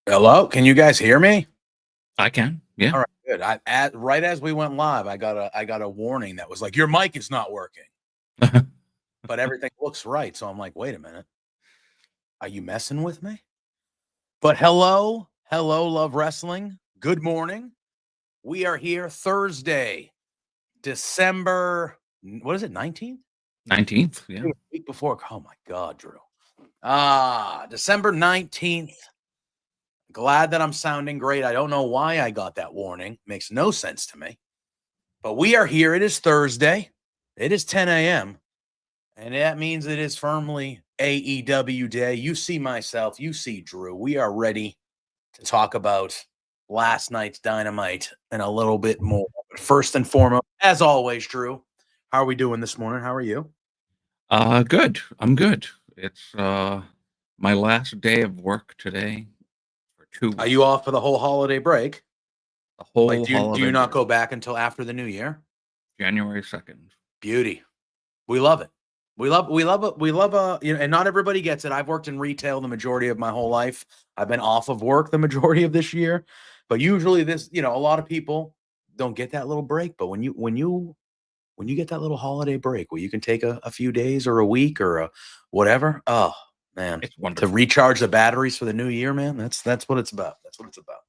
Hello, can you guys hear me? I can. Yeah. All right, good. Right as we went live, I got a warning that was like, your mic is not working. But everything looks right. So I'm like, wait a minute. Are you messing with me? But hello, Love Wrestling. Good morning. We are here Thursday, December, what is it, 19th? 19th, yeah. A week before. Oh my God, Drew. December 19th. Glad that I'm sounding great. I don't know why I got that warning. Makes no sense to me. But we are here. It is Thursday. It is 10 a.m. And that means it is firmly AEW day. You see myself. You see Drew. We are ready to talk about last night's Dynamite and a little bit more. But first and foremost, as always, Drew, how are we doing this morning? How are you? Good. I'm good. It's my last day of work today. 2 weeks. Are you off for the whole holiday break? The whole like, do you not break. go back until after the new year? January 2nd. Beauty. We love it. We love and not everybody gets it. I've worked in retail the majority of my whole life. I've been off of work the majority of this year. But usually a lot of people don't get that little break. But when you get that little holiday break where you can take a few days or a week or whatever, oh man, it's wonderful. To recharge the batteries for the new year, man. That's what it's about. That's what it's about.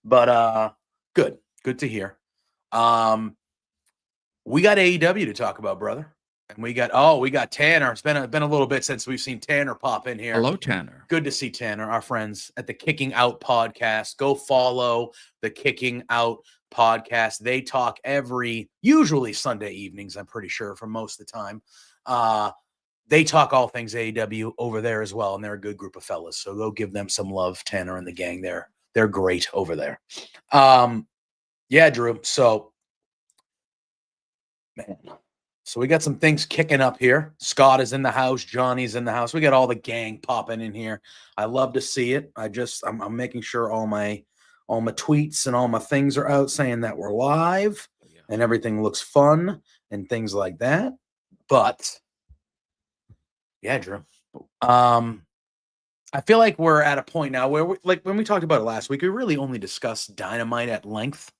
But good to hear. We got AEW to talk about, brother. And we got Tanner. It's been a little bit since we've seen Tanner pop in here. Hello, Tanner. Good to see Tanner, our friends at the Kicking Out podcast. Go follow the Kicking Out podcast. They talk usually Sunday evenings, I'm pretty sure, for most of the time. They talk all things AEW over there as well, and they're a good group of fellas. So go give them some love, Tanner and the gang. They're great over there. Yeah, Drew. So, man. So we got some things kicking up here. Scott is in the house. Johnny's in the house. We got all the gang popping in here. I love to see it. I'm making sure all my tweets and all my things are out saying that we're live and everything looks fun and things like that. But yeah, Drew. I feel like we're at a point now where like when we talked about it last week, we really only discussed Dynamite at length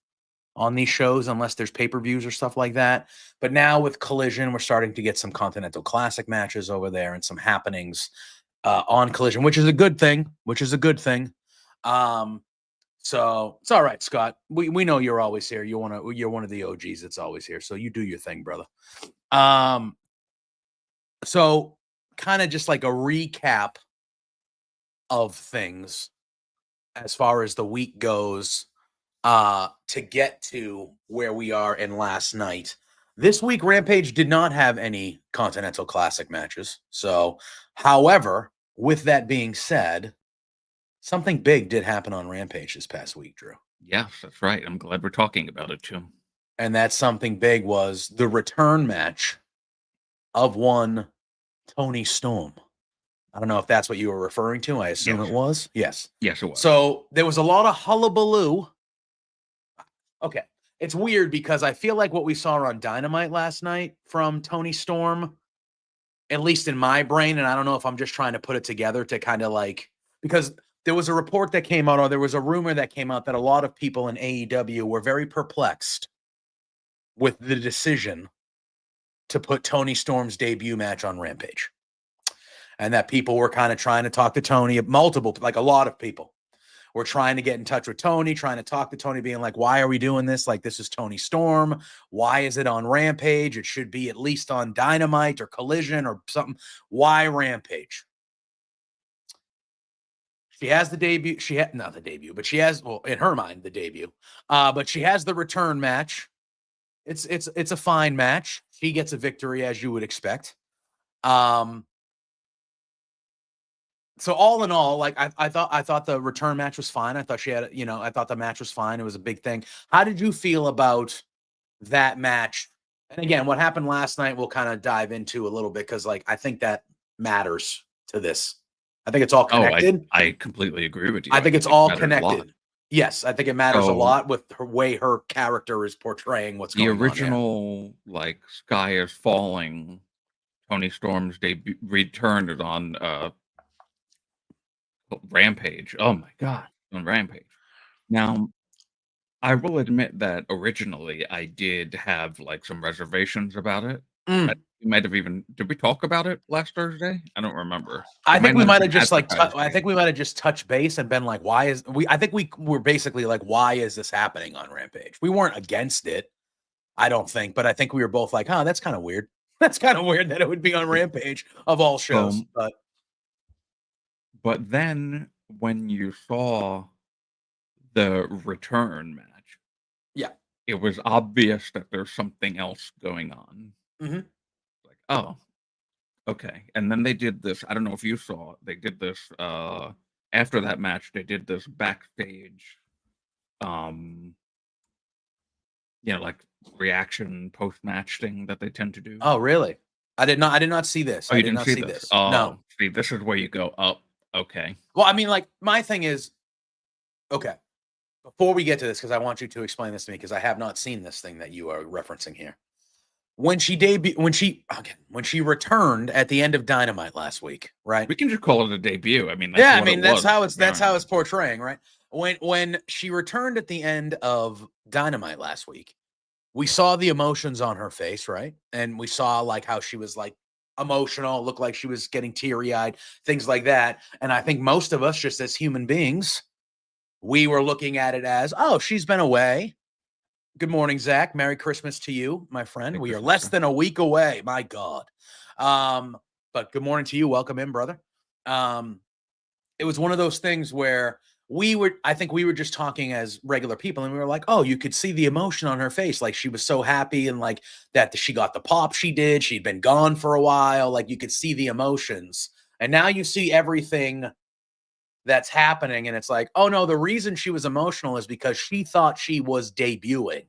on these shows, unless there's pay-per-views or stuff like that. But now with Collision, we're starting to get some Continental Classic matches over there and some happenings on Collision, which is a good thing. So it's all right, Scott. We know you're always here. You're one of the OGs that's always here. So you do your thing, brother. So kind of just like a recap of things as far as the week goes. To get to where we are in last night. This week, Rampage did not have any Continental Classic matches. So, however, with that being said, something big did happen on Rampage this past week, Drew. Yes, that's right. I'm glad we're talking about it, too. And that something big was the return match of one Toni Storm. I don't know if that's what you were referring to. I assume it was. Yes. Yes, it was. So, there was a lot of hullabaloo. Okay, it's weird because I feel like what we saw on Dynamite last night from Toni Storm, at least in my brain, and I don't know if I'm just trying to put it together to kind of like, because there was a report that came out, or there was a rumor that came out that a lot of people in AEW were very perplexed with the decision to put Toni Storm's debut match on Rampage. And that people were kind of trying to talk to Toni, like a lot of people were trying to get in touch with Tony, trying to talk to Tony, being like, why are we doing this? Like, this is Tony Storm. Why is it on Rampage? It should be at least on Dynamite or Collision or something. Why Rampage? She has the debut. She had not the debut, but she has, well, in her mind, the debut. But she has the return match. It's a fine match. She gets a victory, as you would expect. So all in all, like I thought the return match was fine. I thought she had, I thought the match was fine. It was a big thing. How did you feel about that match? And again, what happened last night, we'll kind of dive into a little bit, because like I think that matters to this. I think it's all connected. I completely agree with you. I think it's all connected. Yes, I think it matters a lot with her way her character is portraying what's going on. The original, like, Sky is Falling, Tony Storm's debut returned on Rampage. Oh my God, on Rampage. Now, I will admit that originally I did have like some reservations about it. We might have even, did we talk about it last Thursday? I don't remember. I think we might have just like I think we might have just touched base and been like, why is I think we were basically like, why is this happening on Rampage? We weren't against it, I don't think, but I think we were both like, that's kind of weird. That's kind of weird that it would be on Rampage of all shows. But then when you saw the return match, it was obvious that there's something else going on. Like, oh, okay. And then they did this. I don't know if you saw it. They did this after that match. They did this backstage, like reaction post-match thing that they tend to do. Oh, really? I did not see this. Oh, I you did didn't not see see this? this. Oh, no. See, this is where you go, oh, okay. Well, I mean, like, my thing is, okay, before we get to this, because I want you to explain this to me, because I have not seen this thing that you are referencing here. When she returned at the end of Dynamite last week, right? We can just call it a debut. I mean, that's how it's portraying, right? When she returned at the end of Dynamite last week, we saw the emotions on her face, right? And we saw like how she was like emotional, looked like she was getting teary-eyed, things like that. And I think most of us, just as human beings, we were looking at it as, oh, she's been away. Good morning, Zach. Merry Christmas to you, my friend. We are less than a week away. My God. But good morning to you. Welcome in, brother. It was one of those things where I think we were just talking as regular people, and we were like, oh, you could see the emotion on her face. Like, she was so happy, and like that she got the pop she did. She'd been gone for a while. Like, you could see the emotions. And now you see everything that's happening, and it's like, oh no, the reason she was emotional is because she thought she was debuting,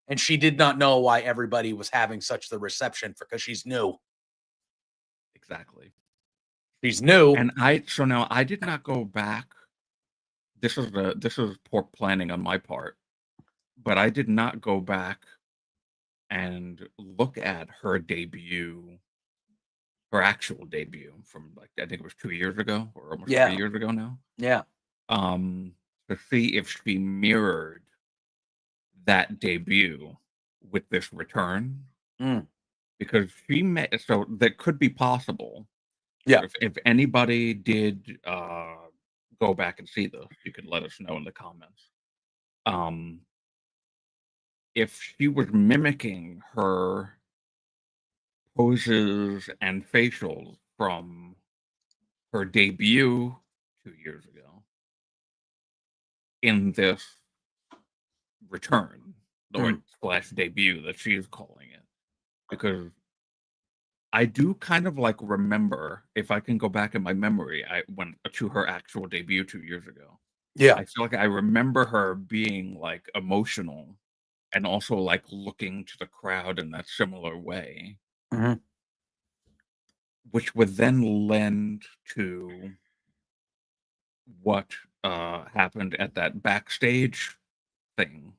and she did not know why everybody was having such the reception because she's new. Exactly. She's new. And so now I did not go back. This is poor planning on my part, but I did not go back and look at her debut, her actual debut from, like, I think it was 2 years ago or almost 3 years ago now. Yeah. To see if she mirrored that debut with this return. Because so that could be possible. Yeah. If anybody did go back and see this, you could let us know in the comments. If she was mimicking her poses and facials from her debut 2 years ago in this return or / debut that she's calling it, because I do kind of like remember, if I can go back in my memory, I went to her actual debut 2 years ago. Yeah. I feel like I remember her being like emotional and also like looking to the crowd in that similar way, which would then lend to what happened at that backstage thing,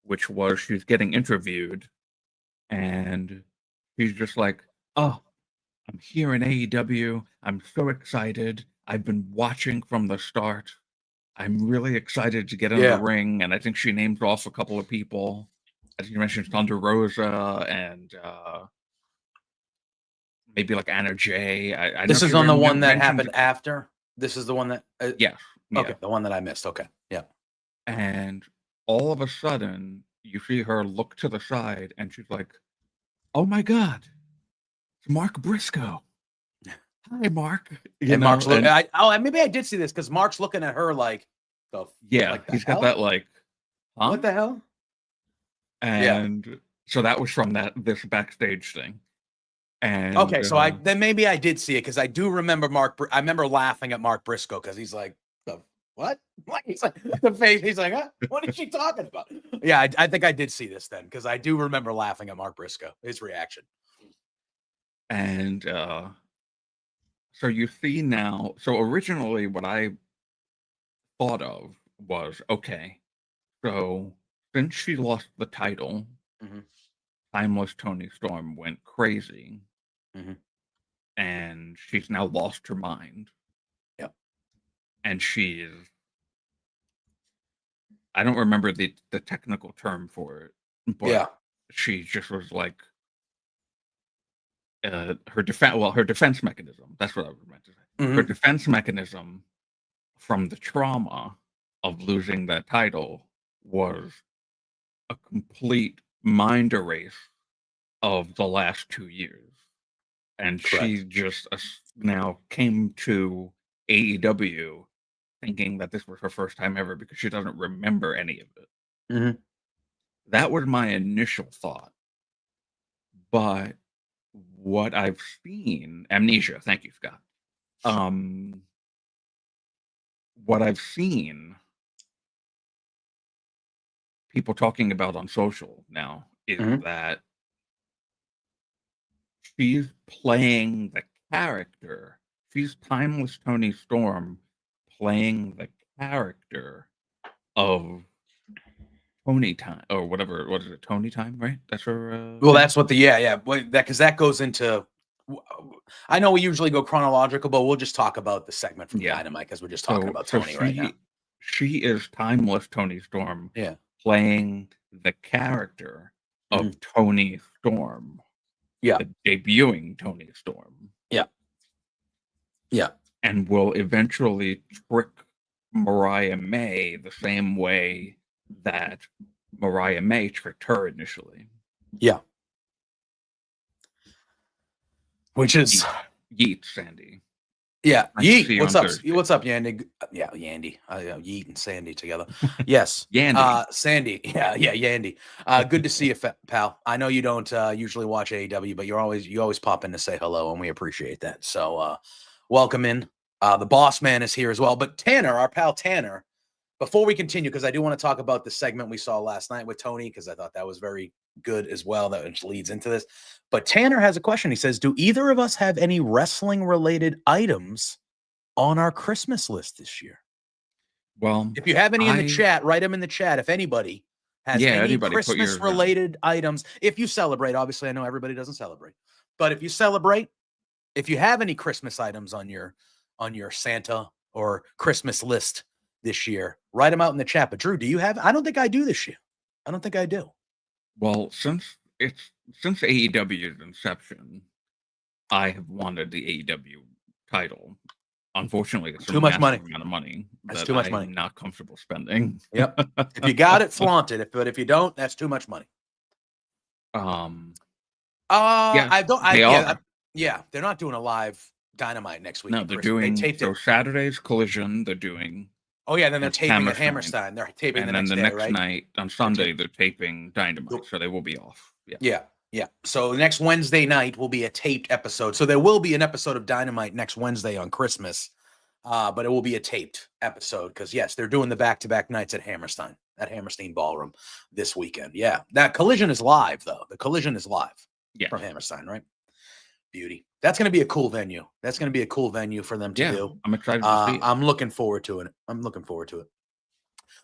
which was she's getting interviewed and she's just like, oh, I'm here in AEW. I'm so excited. I've been watching from the start. I'm really excited to get in the ring. And I think she named off a couple of people. I think you mentioned Thunder Rosa and maybe like Anna Jay. This is on the one that happened after? This is the one that... Yes. Okay, the one that I missed. Okay, yeah. And all of a sudden, you see her look to the side, and she's like, "Oh my God, it's Mark Briscoe. Hi, Mark." And Mark's looking. Maybe I did see this because Mark's looking at her like, He's got that like, huh? What the hell? And so that was from this backstage thing. And okay, so then maybe I did see it because I do remember I remember laughing at Mark Briscoe because he's like, the what? What? He's like the face. He's like, huh? What is she talking about? Yeah, I think I did see this then because I do remember laughing at Mark Briscoe, his reaction. And so you see now. So originally, what I thought of was, okay, so since she lost the title, Timeless Tony Storm went crazy, and she's now lost her mind. Yep. And she is, I don't remember the technical term for it, but she just was like, her defense mechanism. That's what I was meant to say. Her defense mechanism from the trauma of losing that title was a complete mind erase of the last 2 years. And she just now came to AEW thinking that this was her first time ever because she doesn't remember any of it. That was my initial thought. But what I've seen, amnesia, thank you, Scott. What I've seen people talking about on social now is that she's playing the character. She's Timeless Tony Storm playing the character of Tony Time or whatever. What is it? Tony Time, right? That's her. Well, that's what because that goes into. I know we usually go chronological, but we'll just talk about the segment from Dynamite because we're just talking about Tony right now. She is Timeless Tony Storm. Playing the character of Tony Storm. The debuting Tony Storm. And will eventually trick Mariah May the same way that Mariah May tricked her initially. Which is Yeet, Sandy. Yeet. What's up? What's up, Yandy? Yandy. Yeet and Sandy together. Yes. Yandy. Sandy. Yeah, Yandy. Good to see you, pal. I know you don't usually watch AEW, but you always pop in to say hello, and we appreciate that. So welcome in. The boss man is here as well. But Tanner, our pal Tanner, before we continue, because I do want to talk about the segment we saw last night with Tony, because I thought that was very good as well. That leads into this. But Tanner has a question. He says, do either of us have any wrestling-related items on our Christmas list this year? Well, if you have any in the chat, write them in the chat. If anybody has any Christmas-related items, if you celebrate, obviously I know everybody doesn't celebrate, but if you celebrate, if you have any Christmas items on your Santa or Christmas list this year, write them out in the chat. But Drew, do you have? I don't think I do this year. I don't think I do. Well, since AEW's inception, I have wanted the AEW title. Unfortunately, it's too much money. Amount of money. That's too much money. I'm not comfortable spending. Yep. If you got it, flaunt it. But if you don't, that's too much money. I don't. They're not doing a live Dynamite next week. No, they're doing. Saturday's Collision. They're doing. Oh yeah, then they're taping at Hammerstein. They're taping the next day, right? And then the next night on Sunday they're taping Dynamite, so they will be off. Yeah. So next Wednesday night will be a taped episode. So there will be an episode of Dynamite next Wednesday on Christmas, but it will be a taped episode because yes, they're doing the back-to-back nights at Hammerstein Ballroom this weekend. Yeah, that Collision is live though. The Collision is live from Hammerstein, right? Beauty. That's going to be a cool venue. That's going to be a cool venue for them to do. I'm excited to see it. I'm looking forward to it.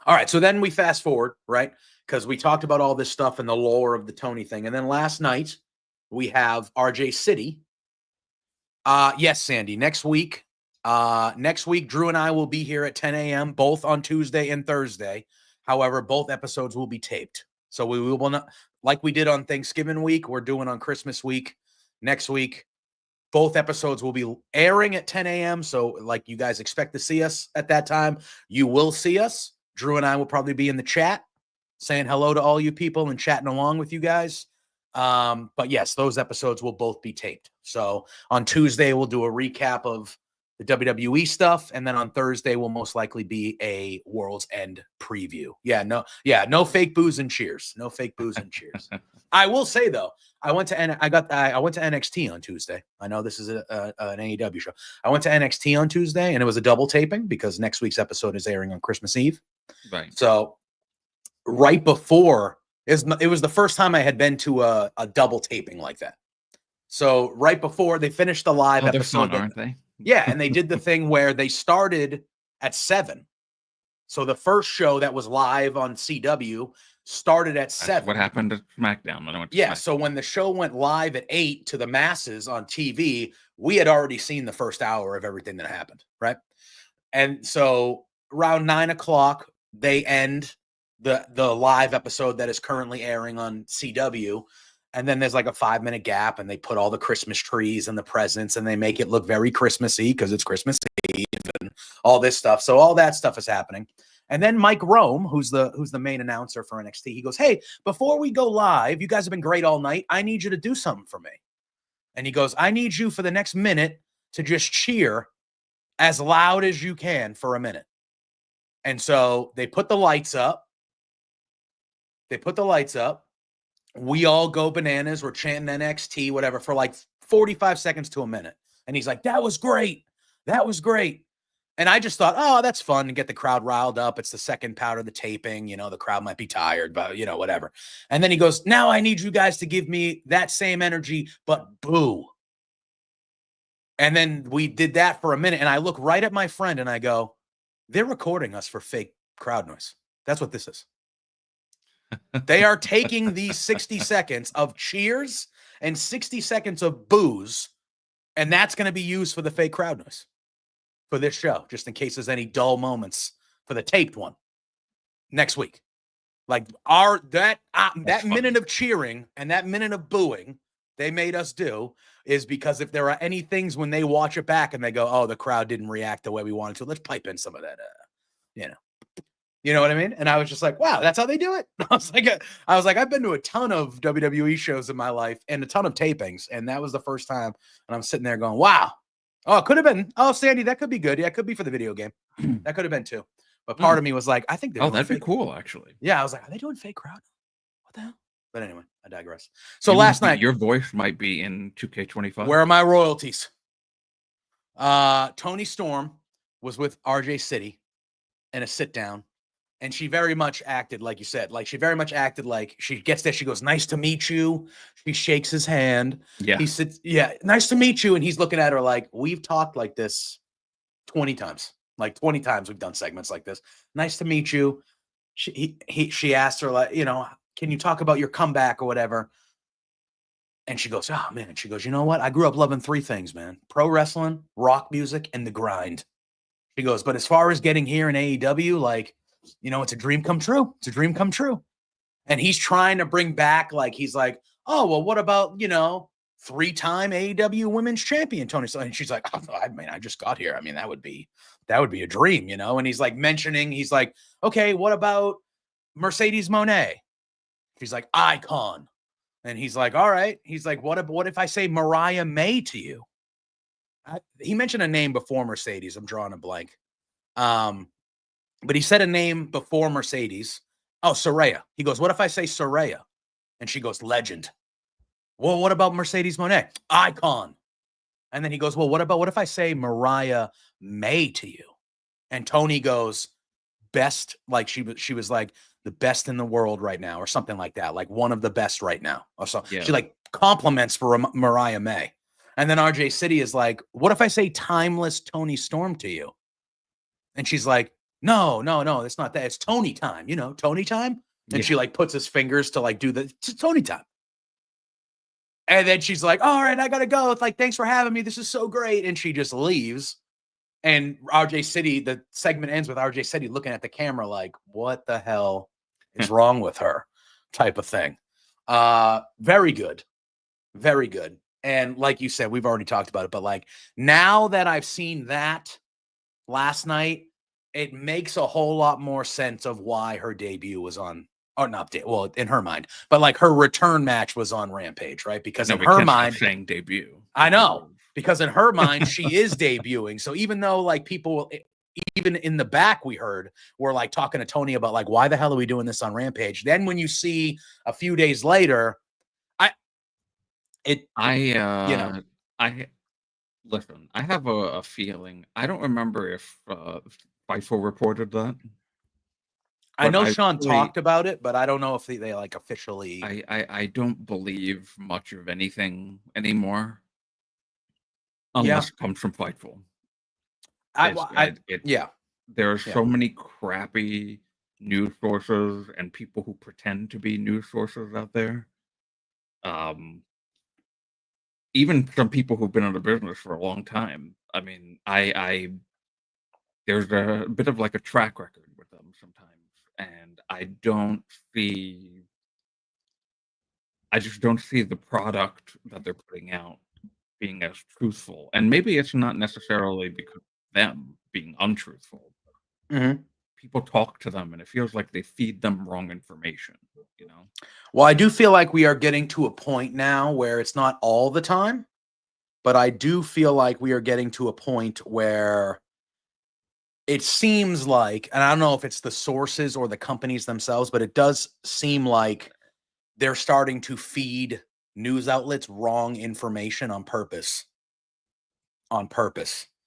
All right. So then we fast forward, right? Because we talked about all this stuff and the lore of the Tony thing. And then last night we have RJ City. Yes, Sandy. Next week, Drew and I will be here at 10 a.m., both on Tuesday and Thursday. However, both episodes will be taped. So we will not, like we did on Thanksgiving week, we're doing on Christmas week. Next week, Both episodes will be airing at 10 a.m. So, like, you guys expect to see us at that time. You will see us. Drew and I will probably be in the chat saying hello to all you people and chatting along with you guys. But yes, those episodes will both be taped. So on Tuesday, we'll do a recap of the WWE stuff. And then on Thursday will most likely be a World's End preview. No fake boos and cheers. No fake boos and cheers. I will say though, I went to NXT on Tuesday. I know this is an AEW show. I went to NXT on Tuesday and it was a double taping because next week's episode is airing on Christmas Eve. Right. So right before it was the first time I had been to a double taping like that. So right before they finished the live episode, fun, aren't they? Yeah, and they did the thing where they started at 7. So the first show that was live on CW started at 7. That's what happened at SmackDown. SmackDown. So when the show went live at 8 to the masses on TV, we had already seen the first hour of everything that happened, right? And so around 9 o'clock, they end the live episode that is currently airing on CW. And then there's like a 5-minute gap and they put all the Christmas trees and the presents and they make it look very Christmassy because it's Christmas Eve and all this stuff. So all that stuff is happening. And then Mike Rome, who's the main announcer for NXT, he goes, "Hey, before we go live, you guys have been great all night. I need you to do something for me." And he goes, "I need you for the next minute to just cheer as loud as you can for a minute." And so they put the lights up. We all go bananas. We're chanting NXT, whatever, for like 45 seconds to a minute. And he's like, "That was great. That was great." And I just thought, oh, that's fun to get the crowd riled up. It's the second part of the taping. You know, the crowd might be tired, but, you know, whatever. And then he goes, "Now I need you guys to give me that same energy, but boo." And then we did that for a minute. And I look right at my friend and I go, "They're recording us for fake crowd noise. That's what this is." They are taking these 60 seconds of cheers and 60 seconds of boos, and that's going to be used for the fake crowd noise for this show, just in case there's any dull moments for the taped one next week. Like that minute of cheering and that minute of booing they made us do is because if there are any things when they watch it back and they go, "Oh, the crowd didn't react the way we wanted to, let's pipe in some of that," You know what I mean? And I was just like, wow, that's how they do it. I was like, I've been to a ton of WWE shows in my life and a ton of tapings. And that was the first time. And I'm sitting there going, wow. Oh, it could have been. Oh, Sandy, that could be good. Yeah, it could be for the video game. That could have been too. But part of me was like, I think they're that'd be cool, actually. Yeah, I was like, are they doing fake crowd? What the hell? But anyway, I digress. So last night, your voice might be in 2K25. Where are my royalties? Tony Storm was with RJ City in a sit down. And she very much acted like you said, like she very much acted like she gets there. She goes, "Nice to meet you." She shakes his hand. Yeah. He sits, "Yeah, nice to meet you." And he's looking at her like, "We've talked like this 20 times. Like 20 times we've done segments like this. Nice to meet you." She asked her, like, "Can you talk about your comeback or whatever?" And she goes, "Oh man." She goes, "You know what? I grew up loving 3 things, man. Pro wrestling, rock music, and the grind." She goes, "But as far as getting here in AEW, like, it's a dream come true. It's a dream come true." And he's trying to bring back, like, he's like, "Oh, well, what about, 3-time AEW women's champion, Tony?" And she's like, "Oh, I mean, I just got here. I mean, that would be a dream, And he's like he's like, "Okay, what about Mercedes Moné?" She's like, "Icon." And he's like, "All right." He's like, what if I say Mariah May to you?" He mentioned a name before Mercedes. I'm drawing a blank. But he said a name before Mercedes. Oh, Saraya. He goes, "What if I say Saraya?" And she goes, "Legend." "Well, what about Mercedes Moné?" "Icon." And then he goes, "Well, what if I say Mariah May to you?" And Tony goes, "Best," like she was like the best in the world right now, or something like that, like one of the best right now, or so. Yeah. She like compliments for Mariah May. And then RJ City is like, "What if I say timeless Tony Storm to you?" And she's like, No, it's not that. It's Tony time, Tony time. And she like puts his fingers to like do the Tony time. And then she's like, "All right, I gotta go. It's like, thanks for having me. This is so great." And she just leaves. And RJ City, the segment ends with RJ City looking at the camera like, what the hell is wrong with her? Type of thing. Very good. Very good. And like you said, we've already talked about it, but like now that I've seen that last night, it makes a whole lot more sense of why her debut was on, or not, well, in her mind, but like her return match was on Rampage, right? Because in her mind, saying debut. I know, because in her mind, she is debuting. So even though like people, even in the back, we heard were like talking to Tony about like, why the hell are we doing this on Rampage? Then when you see a few days later, I listen. I have a feeling. I don't remember if Fightful reported that. I know Sean talked about it, but I don't know if they like officially. I don't believe much of anything anymore, unless it comes from Fightful. There are so many crappy news sources and people who pretend to be news sources out there. Even some people who've been in the business for a long time. I mean, there's a bit of like a track record with them sometimes, and I just don't see the product that they're putting out being as truthful. And maybe it's not necessarily because of them being untruthful. Mm-hmm. People talk to them and it feels like they feed them wrong information, you know? Well, I do feel like we are getting to a point now where it's not all the time, but I do feel like we are getting to a point where it seems like, and I don't know if it's the sources or the companies themselves, but it does seem like they're starting to feed news outlets wrong information on purpose.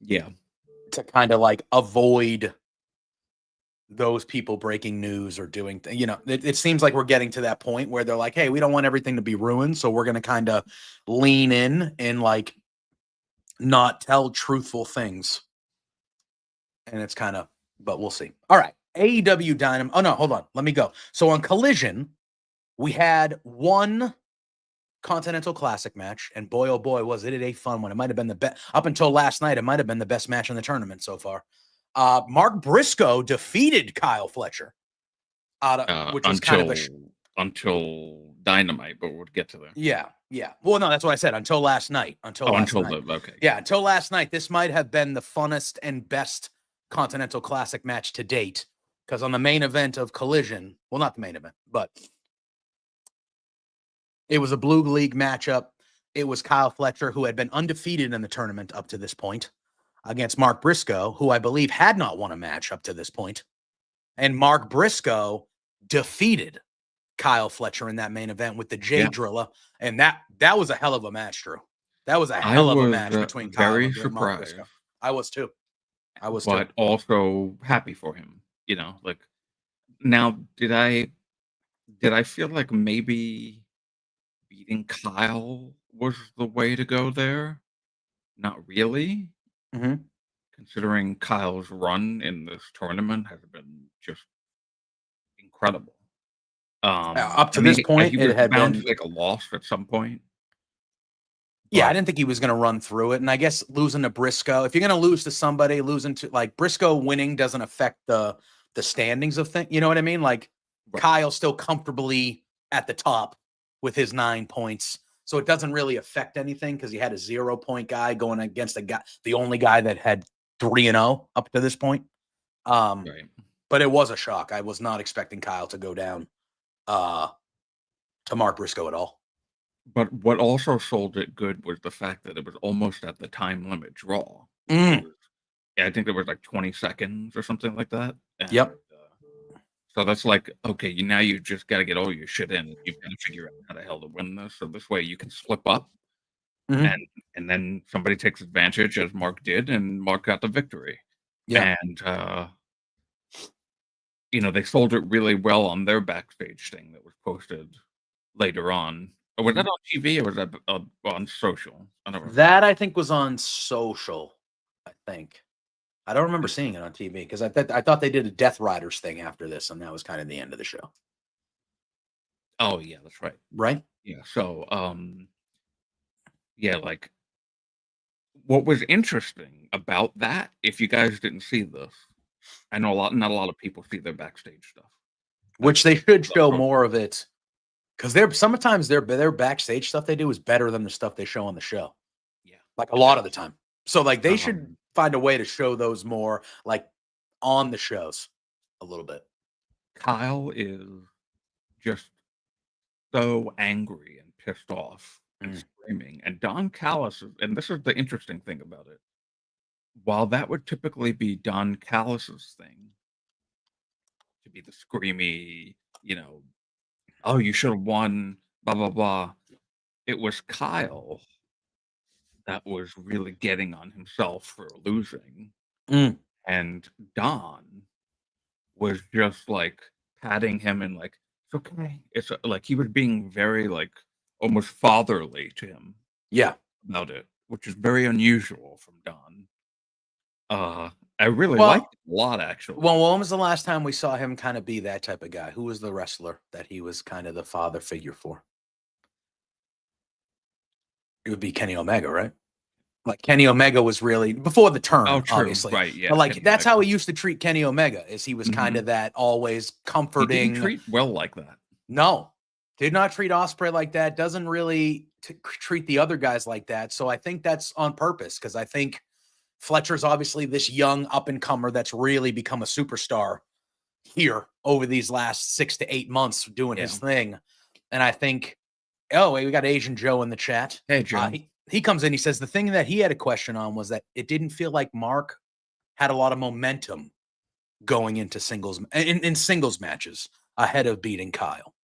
Yeah. To kind of like avoid those people breaking news or doing, it seems like we're getting to that point where they're like, hey, we don't want everything to be ruined. So we're going to kind of lean in and like not tell truthful things. And it's kind of, but we'll see. All right. AEW Dynamite. Oh, no, hold on. Let me go. So on Collision, we had one Continental Classic match, and boy, oh boy, was it a fun one. It might have been the best up until last night. It might have been the best match in the tournament so far. Mark Briscoe defeated Kyle Fletcher, which was kind of until Dynamite, but we'll get to that. Yeah. Well, no, that's what I said. Until last night. Until last night. This might have been the funnest and best Continental Classic match to date, because on the main event of Collision, well, not the main event, but it was a Blue League matchup. It was Kyle Fletcher, who had been undefeated in the tournament up to this point, against Mark Briscoe, who I believe had not won a match up to this point. And Mark Briscoe defeated Kyle Fletcher in that main event with the J Driller. And that was a hell of a match, Drew. That was a hell of a match between Kyle and Mark Briscoe. I was too. But also happy for him. You know, like, now did I feel like maybe beating Kyle was the way to go there? Not really. Mm-hmm. Considering Kyle's run in this tournament has been just incredible. Up to this point, it had been like a loss at some point. Yeah, I didn't think he was going to run through it. And I guess losing to Briscoe, if you're going to lose to somebody, losing to like Briscoe winning doesn't affect the standings of things. You know what I mean? Like Kyle's still comfortably at the top with his 9 points. So it doesn't really affect anything because he had a 0-point guy going against the only guy that had 3-0 up to this point. But it was a shock. I was not expecting Kyle to go down to Mark Briscoe at all. But what also sold it good was the fact that it was almost at the time limit draw. I think there was like 20 seconds or something like that. And, yep. So that's like, okay, now you just got to get all your shit in. You've got to figure out how the hell to win this. So this way you can slip up. And then somebody takes advantage, as Mark did, and Mark got the victory. Yeah. And, they sold it really well on their backstage thing that was posted later on. Or was that on TV or was that on social? I don't remember. That I think was on social. I don't remember seeing it on TV because I thought they did a Death Riders thing after this, and that was kind of the end of the show. Oh yeah, that's right. Right? Yeah. So, like, what was interesting about that, if you guys didn't see this, I know not a lot of people see their backstage stuff, which they should show more of it Because sometimes their backstage stuff they do is better than the stuff they show on the show. Yeah. Like a lot of the time. So like they should find a way to show those more like on the shows a little bit. Kyle is just so angry and pissed off and screaming. And Don Callis and this is the interesting thing about it. While that would typically be Don Callis's thing to be the screamy, oh, you should have won, blah, blah, blah. It was Kyle that was really getting on himself for losing. And Don was just like patting him and like, it's okay. It's like he was being very like almost fatherly to him. Yeah. About it, which is very unusual from Don. I really liked it a lot, actually. Well, when was the last time we saw him kind of be that type of guy? Who was the wrestler that he was kind of the father figure for? It would be Kenny Omega, right? Like Kenny Omega was really before the turn, obviously. Right? Yeah, but like Kenny that's Omega. how he used to treat Kenny Omega. Is he was kind of that always comforting. He didn't treat well like that. No, did not treat Ospreay like that. Doesn't really treat the other guys like that. So I think that's on purpose because I think Fletcher's obviously this young up and comer that's really become a superstar here over these last 6 to 8 months doing his thing. And I think, we got Asian Joe in the chat. Hey, Joe. He comes in, he says the thing that he had a question on was that it didn't feel like Mark had a lot of momentum going into singles in singles matches ahead of beating Kyle.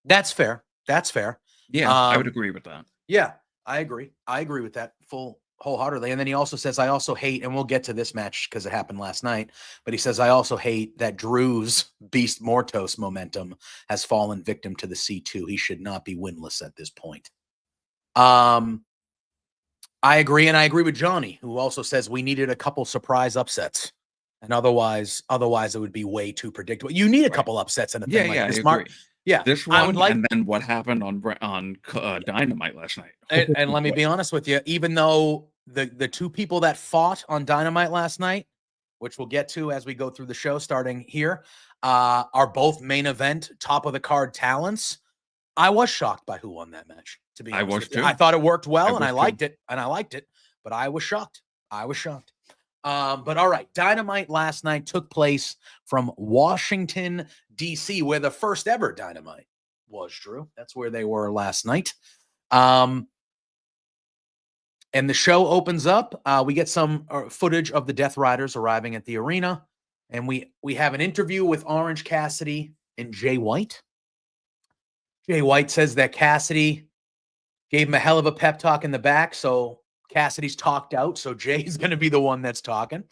That's fair. That's fair. Yeah, I would agree with that. Yeah, I agree. I agree with that wholeheartedly. And then he also says, I also hate, and we'll get to this match because it happened last night, but he says, I also hate that Drew's Beast Mortos momentum has fallen victim to the C2. He should not be winless at this point. I agree. And I agree with Johnny, who also says we needed a couple surprise upsets. And otherwise it would be way too predictable. You need a couple upsets in a thing like this. Mark. Yeah, this one, and then what happened on Dynamite last night. And let me be honest with you, even though the two people that fought on Dynamite last night, which we'll get to as we go through the show starting here, are both main event, top of the card talents, I was shocked by who won that match, to be honest. I was too. I thought it worked well, and I liked it, but I was shocked. But all right, Dynamite last night took place from Washington, D.C., where the first ever Dynamite was, Drew. That's where they were last night. And the show opens up. We get some footage of the Death Riders arriving at the arena, and we have an interview with Orange Cassidy and Jay White. Jay White says that Cassidy gave him a hell of a pep talk in the back, so Cassidy's talked out, so Jay's going to be the one that's talking.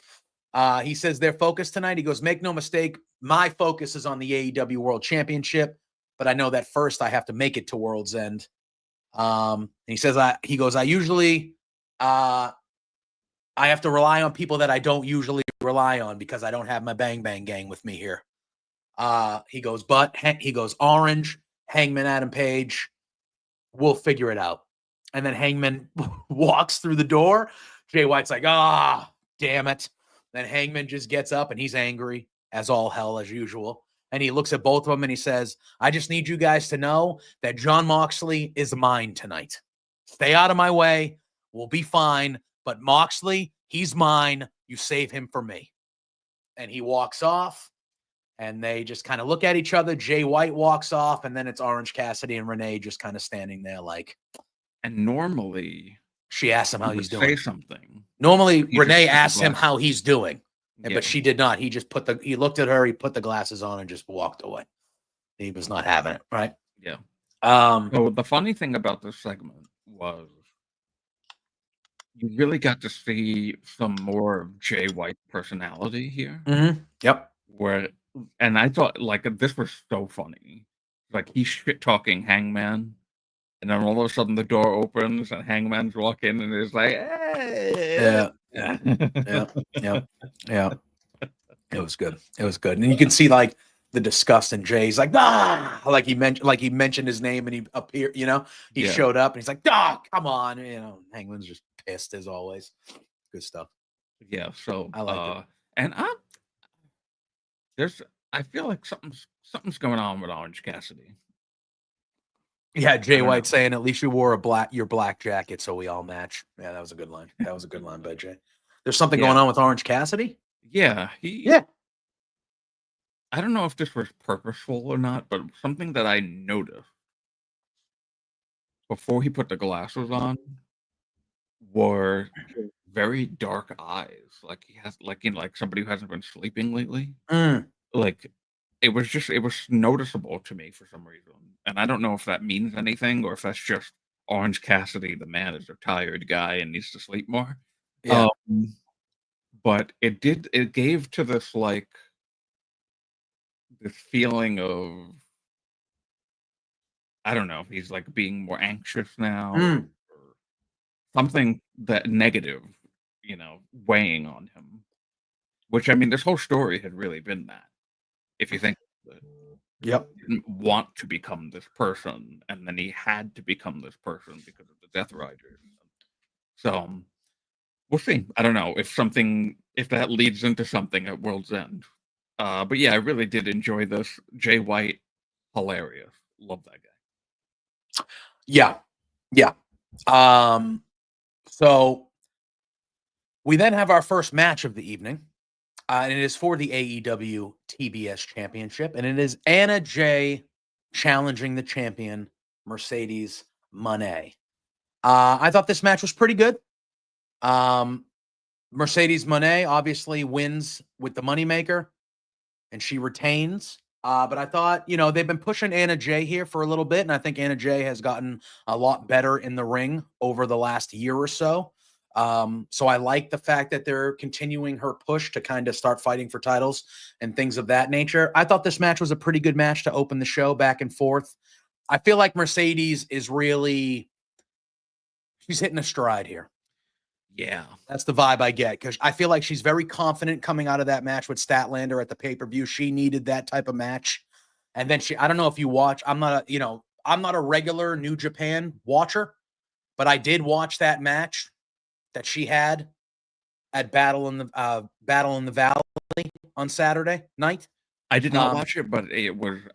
He says their focus tonight, he goes, make no mistake, my focus is on the AEW World Championship, but I know that first I have to make it to World's End. And he says, I usually, I have to rely on people that I don't usually rely on because I don't have my Bang Bang gang with me here. He goes, Orange, Hangman Adam Page, we'll figure it out. And then Hangman walks through the door. Jay White's like, damn it. Then Hangman just gets up and he's angry as all hell as usual. And he looks at both of them and he says, I just need you guys to know that Jon Moxley is mine tonight. Stay out of my way. We'll be fine. But Moxley, he's mine. You save him for me. And he walks off. And they just kind of look at each other. Jay White walks off. And then it's Orange Cassidy and Renee just kind of standing there like. And normally, she asks him how he's doing. Say something. Normally, Renee asks him how he's doing, Yeah. but she did not. He just he looked at her, he put the glasses on, and just walked away. He was not having it, right? Yeah. So the funny thing about this segment was you really got to see some more of Jay White's personality here. Mm-hmm. Yep. And I thought like this was so funny. Like he's shit talking Hangman. And then all of a sudden the door opens and Hangman's walking and is like, hey. Yeah. It was good. And you can see like the disgust in Jay's like, like he mentioned his name and he appeared, he showed up and he's like, come on. Hangman's just pissed as always. Good stuff. Yeah. So I like it. And I feel like something's going on with Orange Cassidy. Yeah, Jay don't White know. saying at least you wore your black jacket so we all match. Yeah, that was a good line. That was a good line by Jay. There's something going Yeah. on with Orange Cassidy? Yeah, Yeah. I don't know if this was purposeful or not, but something that I noticed before he put the glasses on were his very dark eyes. Like he has, like, like somebody who hasn't been sleeping lately. Mm, Like it was noticeable to me for some reason, and I don't know if that means anything or if that's just Orange Cassidy, the man, is a tired guy and needs to sleep more. yeah. Um, but it gave to this like this feeling of, I don't know, he's like being more anxious now, Mm, or something that negative, weighing on him. Which, I mean, this whole story had really been that. If you think that yep. he didn't want to become this person, and then he had to become this person because of the Death Riders. So we'll see. I don't know if that leads into something at World's End. But yeah, I really did enjoy this. Jay White, hilarious. Love that guy. Yeah. Yeah. So we then have our first match of the evening. And it is for the AEW TBS Championship, and it is Anna Jay challenging the champion Mercedes Moné. I thought this match was pretty good. Mercedes Moné obviously wins with the moneymaker, and she retains. But I thought, they've been pushing Anna Jay here for a little bit, and I think Anna Jay has gotten a lot better in the ring over the last year or so. So I like the fact that they're continuing her push to kind of start fighting for titles and things of that nature. I thought this match was a pretty good match to open the show, back and forth. I feel like Mercedes is she's hitting a stride here. Yeah. That's the vibe I get, because I feel like she's very confident coming out of that match with Statlander at the pay-per-view. She needed that type of match. And then I don't know if you watch, I'm not a regular New Japan watcher, but I did watch that match that she had at Battle in the Valley on Saturday night. I did not watch it, but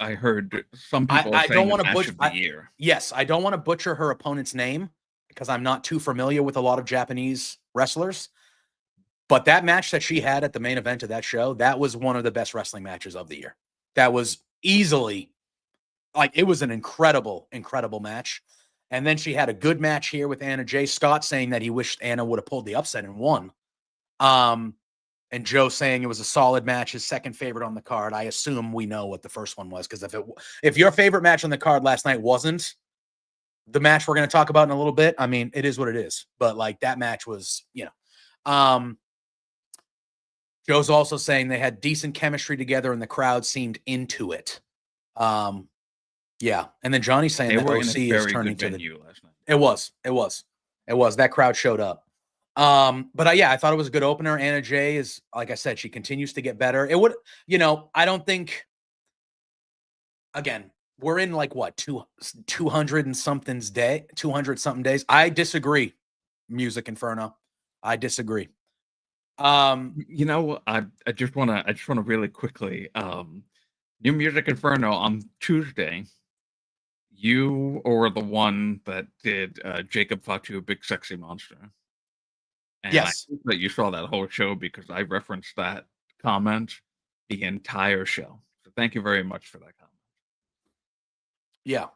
I heard some people I don't saying the want to match butcher. of the year. Yes, I don't want to butcher her opponent's name because I'm not too familiar with a lot of Japanese wrestlers. But that match that she had at the main event of that show, that was one of the best wrestling matches of the year. That was easily, it was an incredible, incredible match. And then she had a good match here with Anna Jay. Scott saying that he wished Anna would have pulled the upset and won. And Joe saying it was a solid match, his second favorite on the card. I assume we know what the first one was, because if your favorite match on the card last night wasn't the match we're going to talk about in a little bit, I mean, it is what it is. But that match was, Joe's also saying they had decent chemistry together and the crowd seemed into it. Yeah. And then Johnny's saying They that were OC in a is very turning good to venue last night. It was. That crowd showed up. But I thought it was a good opener. Anna Jay is, like I said, she continues to get better. It would, I don't think, again, we're in 200 and something days. I disagree. Music Inferno. I disagree. I just want to really quickly, New Music Inferno on Tuesday. You were the one that did Jacob Fatu, Big Sexy Monster. And Yes. I think that you saw that whole show because I referenced that comment the entire show. So thank you very much for that comment. Yeah.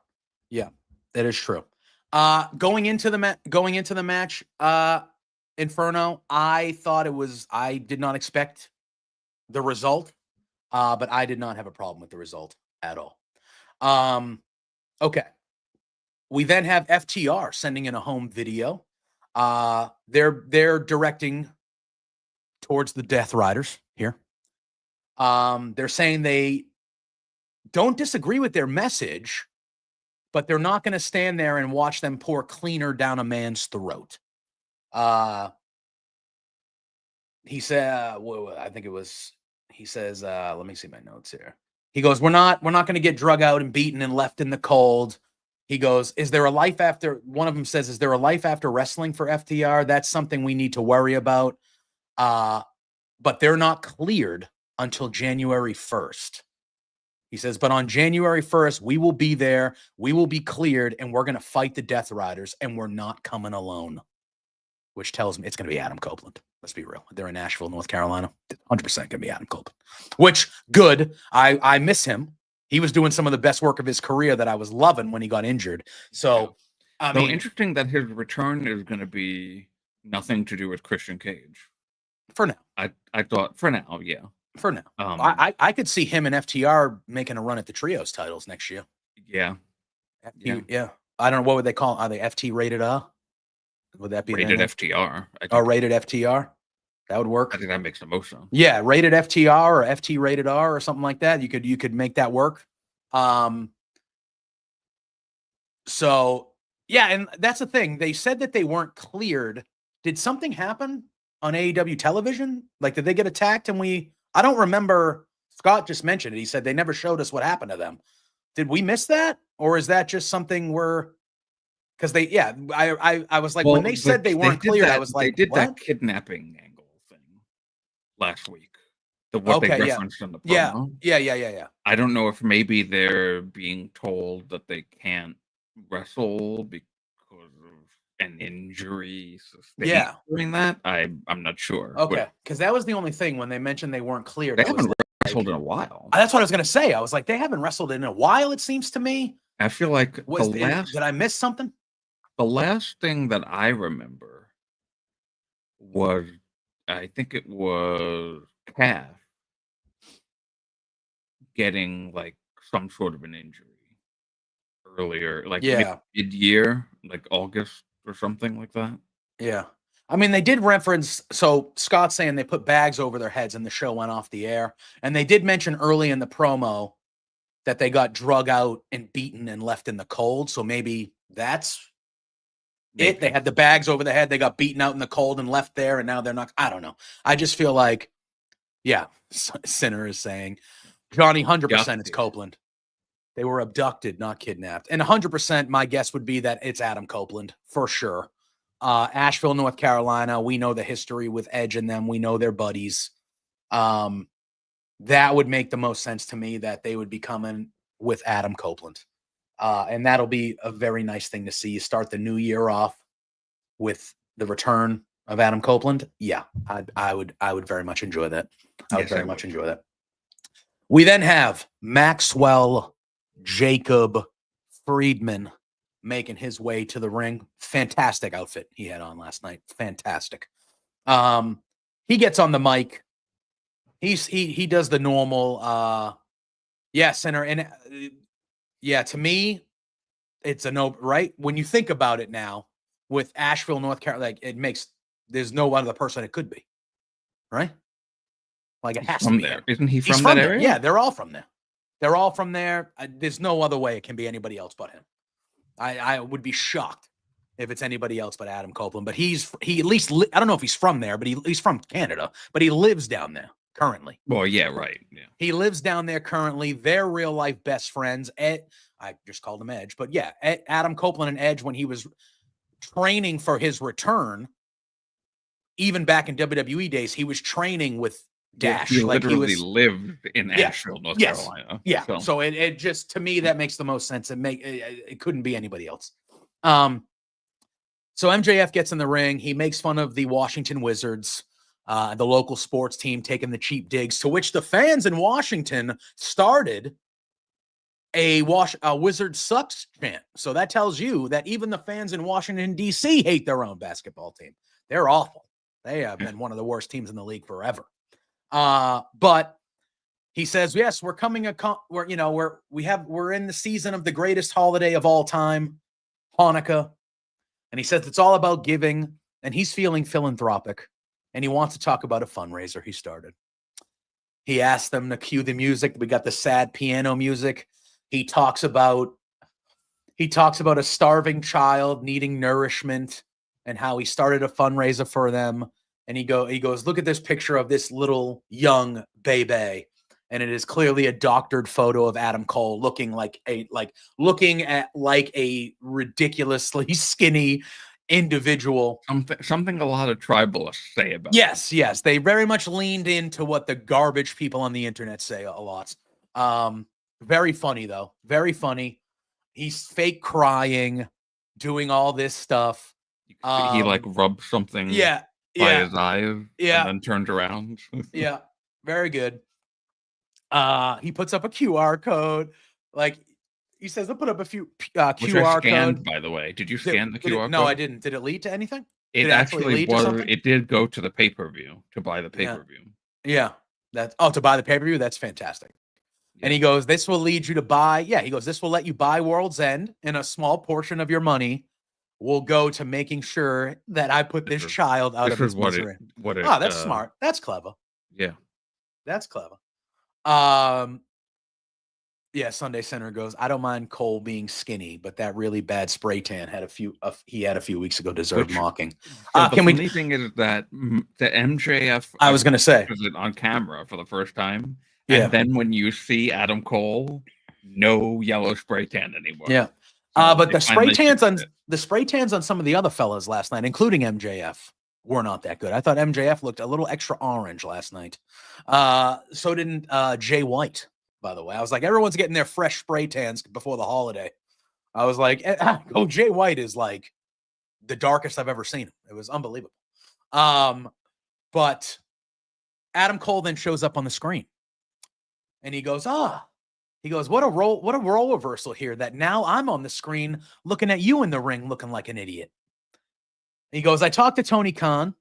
Yeah. That is true. Going into the match, Inferno, I did not expect the result, but I did not have a problem with the result at all. Okay. We then have FTR sending in a home video. They're directing towards the Death Riders here. They're saying they don't disagree with their message, but they're not going to stand there and watch them pour cleaner down a man's throat. He said, I think it was, he says, let me see my notes here. He goes, we're not going to get drug out and beaten and left in the cold. He goes, is there a life after, one of them says, is there a life after wrestling for FTR? That's something we need to worry about. But they're not cleared until January 1st. He says, but on January 1st, we will be there. We will be cleared, and we're going to fight the Death Riders, and we're not coming alone. Which tells me it's going to be Adam Copeland. Let's be real. They're in Nashville, North Carolina. 100% going to be Adam Copeland. Which, good. I miss him. He was doing some of the best work of his career that I was loving when he got injured. So, I mean, interesting that his return is going to be nothing to do with Christian Cage. For now. I thought, for now, yeah. For now. I could see him and FTR making a run at the trios titles next year. Yeah. Yeah. I don't know. What would they call it? Are they FT rated R? Would that be rated FTR? Rated FTR? That would work. I think that makes the most sense. Yeah, rated FTR or FT rated R or something like that. You could make that work. So yeah, and that's the thing. They said that they weren't cleared. Did something happen on AEW television? Like, did they get attacked? And I don't remember. Scott just mentioned it. He said they never showed us what happened to them. Did we miss that? Or is that just something because I was like, when they said they weren't cleared, I was like, they did that kidnapping angle thing last week. They referenced in the promo. Yeah. I don't know if maybe they're being told that they can't wrestle because of an injury sustained during that. I'm not sure. Okay, because that was the only thing when they mentioned they weren't cleared. They haven't wrestled in a while. That's what I was going to say. I was like, they haven't wrestled in a while, it seems to me. I feel like did I miss something? The last thing that I remember was, I think it was Cass getting like some sort of an injury earlier, like mid-year, like August or something like that. Yeah. I mean, they did reference, so Scott's saying they put bags over their heads and the show went off the air. And they did mention early in the promo that they got drug out and beaten and left in the cold. So maybe that's it. They had the bags over their head. They got beaten out in the cold and left there. And now they're not. I don't know. I just feel like, Sinner is saying, Johnny, 100% it's Copeland. They were abducted, not kidnapped. And 100% my guess would be that it's Adam Copeland for sure. Asheville, North Carolina. We know the history with Edge and them. We know they're buddies. That would make the most sense to me that they would be coming with Adam Copeland. And that'll be a very nice thing to see. You start the new year off with the return of Adam Copeland. Yeah, I would very much enjoy that. I would very much enjoy that. We then have Maxwell Jacob Friedman making his way to the ring. Fantastic outfit he had on last night. Fantastic. He gets on the mic. He does the normal Sinner. And to me, it's a no, right? When you think about it now, with Asheville, North Carolina, like there's no other person it could be, right? Like, it has to be there. Isn't he from that area? Yeah, they're all from there. They're all from there. There's no other way it can be anybody else but him. I would be shocked if it's anybody else but Adam Copeland. But he at least, I don't know if he's from there, but he's from Canada, but he lives down there currently. Well, yeah, right. Yeah. He lives down there currently. They're real life best friends. I just called him Edge, but yeah, Adam Copeland and Edge, when he was training for his return, even back in WWE days, he was training with Dash. He literally lived in Asheville, North Carolina. Yeah. So it just, to me, that makes the most sense. It couldn't be anybody else. So MJF gets in the ring. He makes fun of the Washington Wizards, the local sports team, taking the cheap digs, to which the fans in Washington started a Wizard sucks chant. So that tells you that even the fans in Washington, D.C. hate their own basketball team. They're awful. They have been one of the worst teams in the league forever. But he says, yes, we're coming. We're in the season of the greatest holiday of all time, Hanukkah. And he says it's all about giving, and he's feeling philanthropic, and he wants to talk about a fundraiser he started. He asked them to cue the music. We got the sad piano music. He talks about a starving child needing nourishment and how he started a fundraiser for them. And he goes, look at this picture of this little young baby. And it is clearly a doctored photo of Adam Cole looking at a ridiculously skinny individual. Something a lot of tribalists say about Yes. They very much leaned into what the garbage people on the internet say a lot. Very funny, though. Very funny. He's fake crying, doing all this stuff. He like rubbed something Yeah. by Yeah. his eyes Yeah. and then turned around. Yeah. Very good. He puts up a QR code. Like he says, "I'll put up a few Which I QR scanned, code." by the way. Did you scan the QR code? No, I didn't. Did it lead to anything? It Did it actually actually lead to was. something? It did go to the pay-per-view to buy the pay-per-view. Yeah. To buy the pay-per-view. That's fantastic. And he goes, "This will lead you to buy." Yeah, he goes, "This will let you buy World's End, and a small portion of your money will go to making sure that I put this child out of its misery." That's smart. That's clever. Yeah, that's clever. Yeah, Sunday Center goes, "I don't mind Cole being skinny, but that really bad spray tan he had a few weeks ago deserved mocking." The funny thing is that the MJF, I was going to say, was it on camera for the first time, and then when you see Adam Cole, no yellow spray tan anymore. Yeah, but the spray tans on some of the other fellas last night, including MJF, were not that good. I thought MJF looked a little extra orange last night. So didn't Jay White. By the way, I was like, everyone's getting their fresh spray tans before the holiday. I was like, Jay White is like the darkest I've ever seen him. It was unbelievable. But Adam Cole then shows up on the screen and he goes, what a role reversal here that now I'm on the screen looking at you in the ring looking like an idiot. He goes, "I talked to Tony Khan.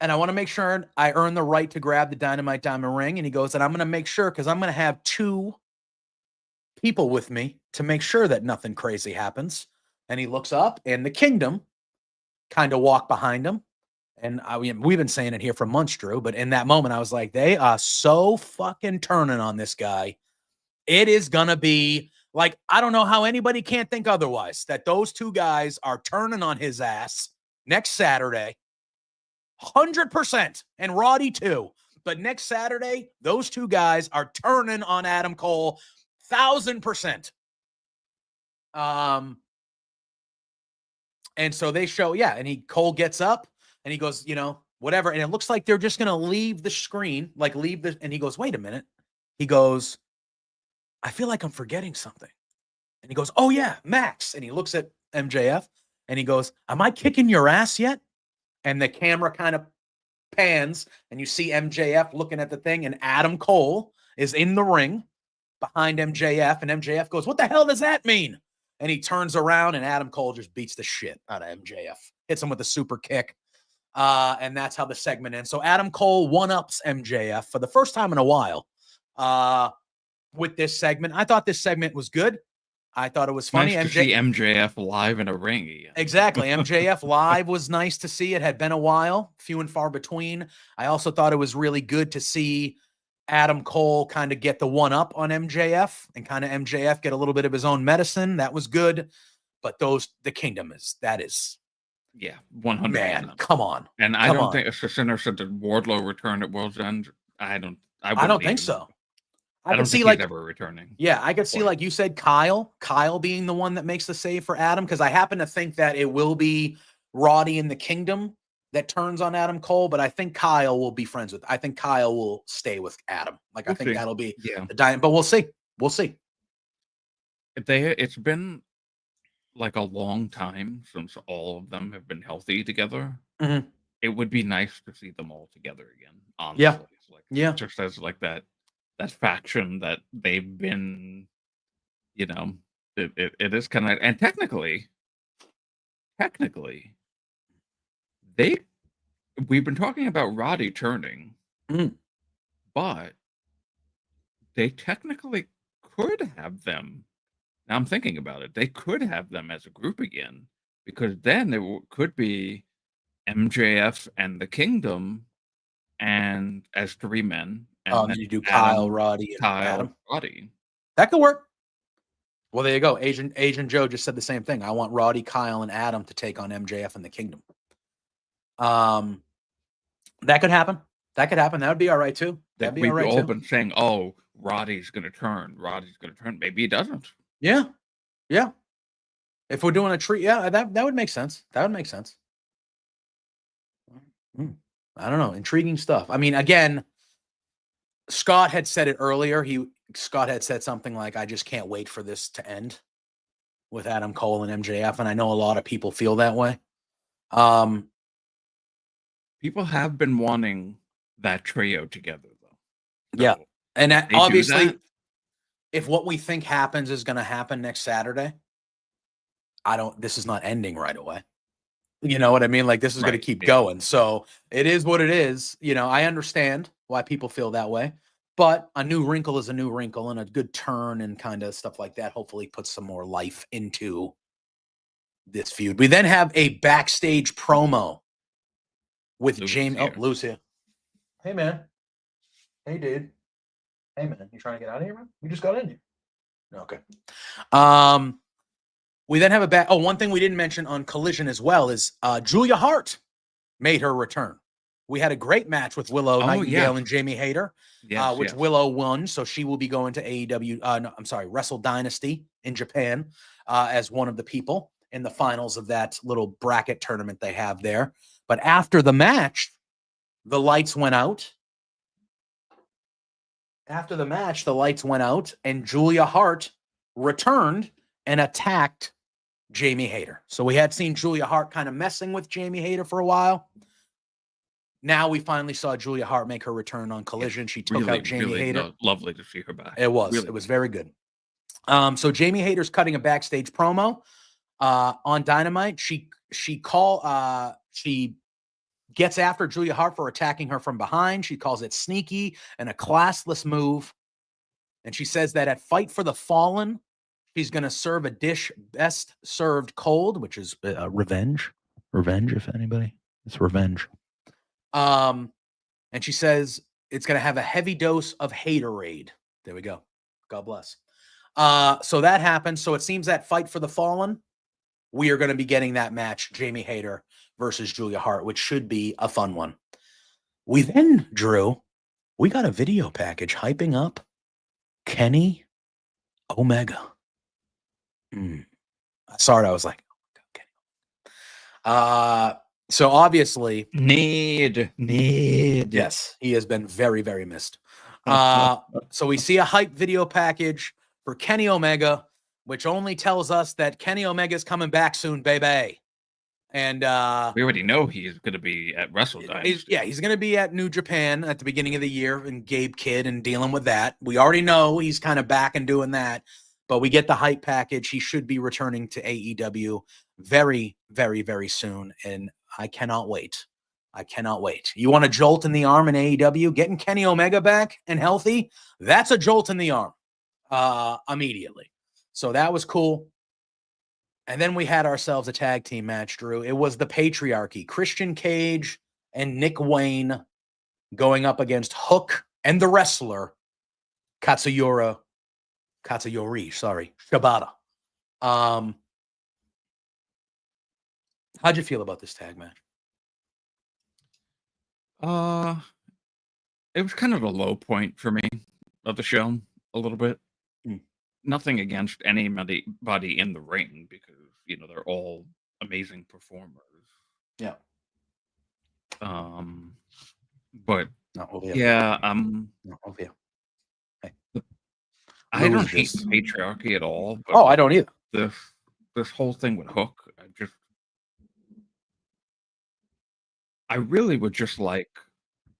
And I want to make sure I earn the right to grab the Dynamite Diamond ring." And he goes, "And I'm going to make sure, because I'm going to have 2 people with me to make sure that nothing crazy happens." And he looks up, and the Kingdom kind of walk behind him. And we've been saying it here for months, Drew, but in that moment, I was like, they are so fucking turning on this guy. It is going to be like, I don't know how anybody can't think otherwise, that those 2 guys are turning on his ass next Saturday. 100%, and Roddy too. But next Saturday, those 2 guys are turning on Adam Cole 1,000%. And so they show, and Cole gets up and he goes, whatever. And it looks like they're just gonna leave the screen, and he goes, "Wait a minute." He goes, "I feel like I'm forgetting something." And he goes, "Oh yeah, Max." And he looks at MJF and he goes, "Am I kicking your ass yet?" And the camera kind of pans and you see MJF looking at the thing, and Adam Cole is in the ring behind MJF, and MJF goes, "What the hell does that mean?" And he turns around and Adam Cole just beats the shit out of MJF, hits him with a super kick. And that's how the segment ends. So Adam Cole one-ups MJF for the first time in a while with this segment. I thought this segment was good. I thought it was funny. Nice to see MJF live in a ring again. Exactly. MJF live was nice to see. It had been a while, few and far between. I also thought it was really good to see Adam Cole kind of get the one up on MJF and kind of MJF get a little bit of his own medicine. That was good. But the Kingdom is. Yeah, 100%. Man, come on. And I don't think Sinner said that Wardlow returned at World's End. I don't think so. I don't think he's ever returning. Yeah, I could see, like you said, Kyle being the one that makes the save for Adam, because I happen to think that it will be Roddy in the Kingdom that turns on Adam Cole, but I think Kyle will be friends with. I think Kyle will stay with Adam. I think that'll be the dynamic. But we'll see. We'll see. It's been like a long time since all of them have been healthy together. Mm-hmm. It would be nice to see them all together again. Honestly, just as like that faction that they've been. It is kind of, and technically, we've been talking about Roddy turning, but they technically could have them. Now I'm thinking about it. They could have them as a group again, because then it could be MJF and the Kingdom, and as 3 men. And you do Kyle, Roddy, and Adam. Roddy. That could work. Well, there you go. Agent Joe just said the same thing. I want Roddy, Kyle, and Adam to take on MJF and the Kingdom. That could happen. That would be all right too. That'd be all right too. We've all been saying, "Oh, Roddy's going to turn. Maybe he doesn't." Yeah. If we're doing a treat, that would make sense. I don't know. Intriguing stuff. I mean, again, Scott had said it earlier. Scott had said something like, I just can't wait for this to end with Adam Cole and MJF. And I know a lot of people feel that way. People have been wanting that trio together, though. Yeah. So And if they do obviously, that, if what we think happens is going to happen next Saturday, this is not ending right away. You know what I mean? Like, this is going to right, keep yeah. going. So it is what it is. You know, I understand why people feel that way, but a new wrinkle is a new wrinkle, and a good turn and kind of stuff like that hopefully puts some more life into this feud. We then have a backstage promo with James. Oh, Lou's here. Hey, man. Hey, dude. Hey, man. You trying to get out of here, man? We just got in here. Okay. We then have one thing we didn't mention on Collision as well is Julia Hart made her return. We had a great match with Willow Nightingale and Jamie Hayter, which Willow won. So she will be going to AEW, Wrestle Dynasty in Japan as one of the people in the finals of that little bracket tournament they have there. But after the match, the lights went out. After the match, the lights went out, and Julia Hart returned and attacked Jamie Hayter. So we had seen Julia Hart kind of messing with Jamie Hayter for a while. Now we finally saw Julia Hart make her return on Collision. She took out Jamie Hayter. Lovely to see her back. It was very good. So Jamie Hayter's cutting a backstage promo on Dynamite. She gets after Julia Hart for attacking her from behind. She calls it sneaky and a classless move. And she says that at Fight for the Fallen, she's going to serve a dish best served cold, which is revenge. Revenge, if anybody. It's revenge. And she says it's going to have a heavy dose of haterade. There we go. God bless. So that happens. So it seems that Fight for the Fallen, we are going to be getting that match, Jamie Hayter versus Julia Hart, which should be a fun one. We then, Drew, we got a video package hyping up Kenny Omega. I saw it. I was like, okay. So obviously, need. Yes, he has been very, very missed. So we see a hype video package for Kenny Omega, which only tells us that Kenny Omega is coming back soon, baby. And we already know he's going to be at Wrestle Dynasty. He's going to be at New Japan at the beginning of the year and Gabe Kidd and dealing with that. We already know he's kind of back and doing that. But we get the hype package. He should be returning to AEW very, very, very soon. And I cannot wait. You want a jolt in the arm in AEW? Getting Kenny Omega back and healthy, that's a jolt in the arm immediately. So that was cool. And then we had ourselves a tag team match, Drew. It was the Patriarchy. Christian Cage and Nick Wayne going up against Hook and the wrestler Katsuyori, Shibata. How'd you feel about this tag match? It was kind of a low point for me of the show, a little bit. Nothing against anybody in the ring because, you know, they're all amazing performers. Yeah. But yeah, Hey. I don't hate the Patriarchy at all. But I don't either. This whole thing with Hook, I really would just like,